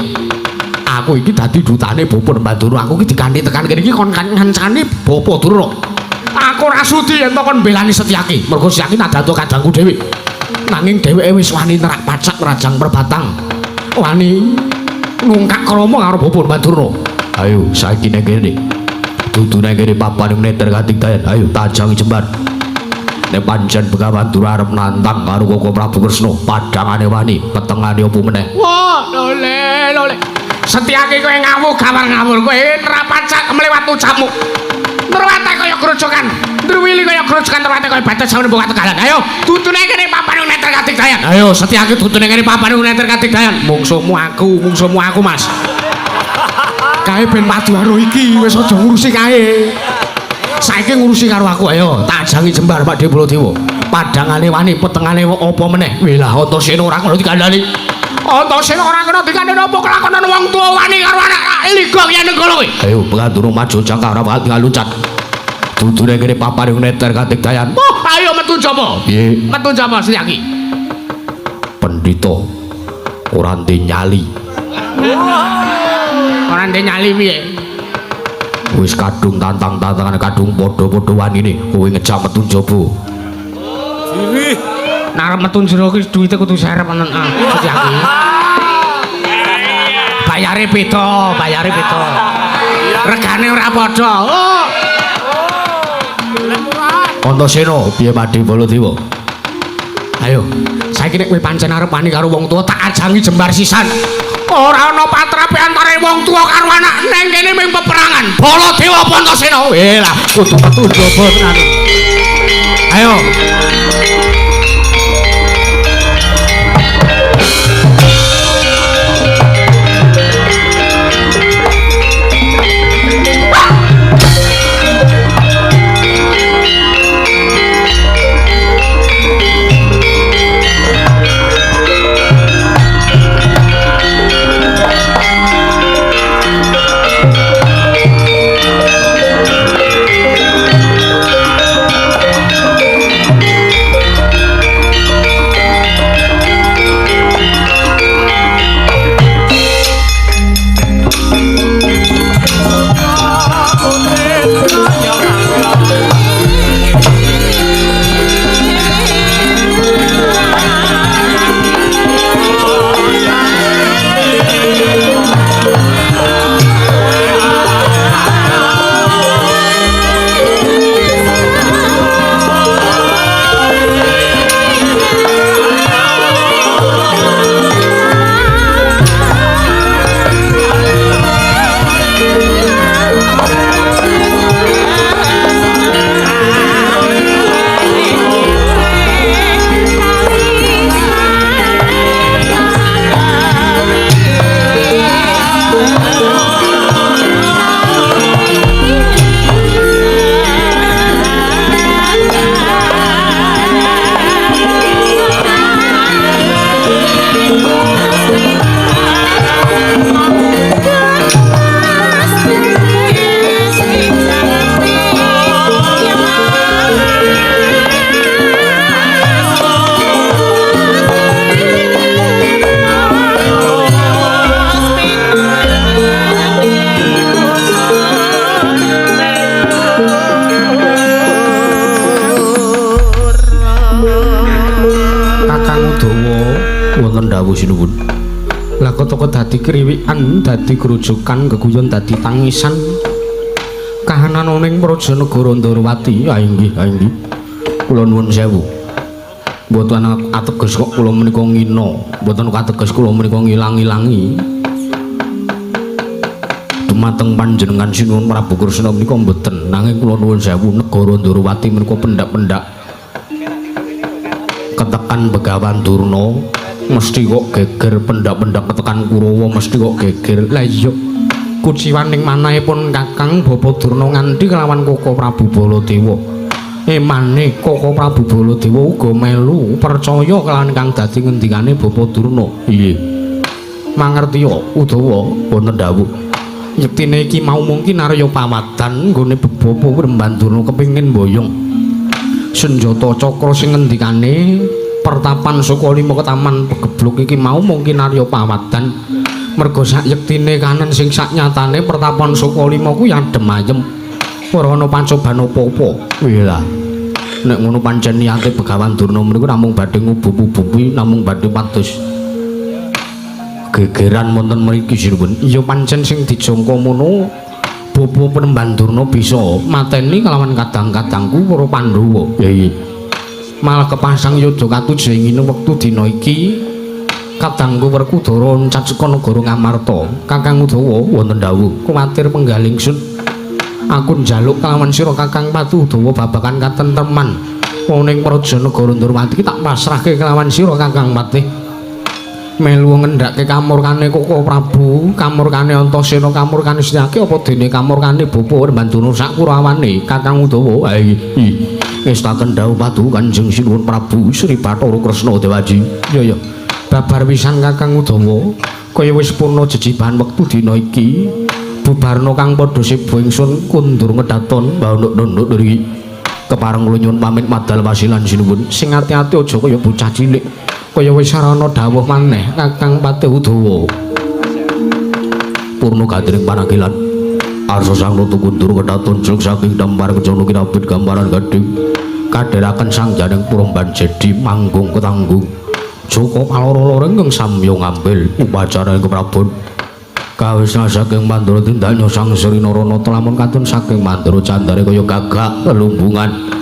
[SPEAKER 3] Aku iki dadi dutane Bapa Mbah Durna. Aku iki diganti tekan kene iki kon ngancani Bapa Durna. Aku ora sudi yen kon belani Setyaki. Mergo Setyaki nadato kadangku dhewe. Nanging dheweke wis wani nerak pacak rajang perbatang. Wani nungkak krama karo Bapa Mbah Durna. Ayo saiki nek kene. Dudu nek kene papan neter katigdayan. Ayo tajangi jembar. Nek pancen Begawan Durna arep nantang karo Koko Prabu Kresna, padangane wani, petengane opo meneh. Wah, lole. Setyaki kowe ngawur gawar-ngawur kowe nerapacak mlewat ucapmu. Nerwate kaya grojokan, Ndruwili kaya grojokan nerwate kaya batas saune mbok tegalan. Ayo, tutune kene papan neter katigdayan. Ayo Setyaki tutune kene papan neter katigdayan. Mungsuhmu aku, Mas. Kae ben padu karo iki, wis aja ngurusi kae. Saiki ngurusi karo aku. Ayo tak jangi jembar Pak Dewa. Padangane wani petengane apa meneh. Welah Antasena ora kena dikandhani. Antasena ora kena dikandhani apa kelakonan wong tuwa wani karo anak liga yen negara kowe. Ayo Begawan Durna maju jangka ora bakal tinggal luncat. Dudune kene papan neter katigdayan. Ayo metu jaba. Piye? Metu jaba Setyaki. Pendhita ora ndek nyali. Ora ndek nyali piye? Wis kadung tantang-tantangan kadung padha-padha wanine kowe ngejak metu njaba. Diri. Nek metu jero ki duwite kudu serep nang Setyaki. Bayare beda. Regane ora padha. Antasena, piye Pakde Baladewa? Ayo, saiki nek kowe pancen arep wani karo wong tuwa tak ajangi jembar sisan. Ora ana patrape antare wong tuwa karo anak neng kene ming peperangan. Baladewa apa Antasena? Lah, kudu metu njaba tenan. Ayo. Pandaka dadi kriwikan, dadi grujukan, geguyon dadi tangisan. Kahanan ning Prajanegara Ndarawati. Ha inggih, ha inggih. Kula nuwun sewu. Mboten ateges kok kula menika ngina, mboten ateges kula menika ngilang-ilangi. Dumateng panjenengan sinuwun Prabu Kresna menika mboten, nanging kula nuwun sewu negara Ndarawati menika pendak-pendak ketekan Begawan Durna mesti kok geger, pendak-pendak ketekan Kurawa mesti kok geger. Lah iya kuciwaning manahipun Kakang Bapa Durna nganti kelawan Koko Prabu Baladewa. Emane Koko Prabu Baladewa uga melu percaya kelawan kang dadi ngendikane Bapa Durna. Iye. Mangertiya Udawa wonten dawuh. Yektine iki mau mungkin Arya Pawadan nggone Bapa Remban Durna kepingin mboyong senjata cakra sing ngendikane pertapan Sukalima Ketaman Pegebluk iki mau mungkin Arya Pawadan. Mergo sak yektine kanen sing sak nyatane pertapan Sukalima kuwi adem ayem. Ora ana pancoban apa-apa. Iya. Nek ngono pancen niate Begawan Durna mriku namung badhe ngubuh-ubuhi, namung badhe pados gegeran wonten mriki sinuwun. Iya pancen sing dijangka mono Bapa Penemban Durna bisa mateni kelawan kadang-kadangku para Pandhawa. Iya. Malah kepasang yudha katujuh ing wektu dina iki kadangku Werkudara ncat saka negara Ngamarta. Kakang Udawa wonten dawuh kuwatir penggaling sun. Aku njaluk kelawan sira Kakang Patu Udawa babagan katentreman ning Prajanegara Ndarawati tak pasrahke kelawan sira Kakang Patih. Melu ngendhake kamurkane Koko Prabu, kamurkane Antasena, kamurkane Setyaki apa dene kamurkane Bapa Remban Durna sak kurawane Kakang Udawa. Ngestaken dawuh Patu Kanjeng Sinuwun Prabu Sri Bathara Kresna Dewaji. Ya ya. Babar pisan Kakang Udawa, kaya wis purna jejibahan wektu dina iki. Bubarna kang padha sibu ingsun kundur ngedaton mbanduk-nduk niki. Kepareng kula nyuwun pamit madal wasilan sinuwun. Sing ati-ati aja kaya bocah cilik. Kaya wis sarana dawuh maneh Kakang Patih Udawa. Purna gatiring panakilan. Arsa sang ratu kundur ngedaton jog saking dampar kecana kirabit gambaran gading. Kadheraken sang janing Puromban Jedi manggung ketanggung. Joko paloro-loro ingkang samya ngambil upacara ing keprabon. Kawisna saking Mandura tindaknya sang Sri Narana lamun katun saking Mandura candare kaya gagak lelumbungan.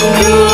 [SPEAKER 4] Ku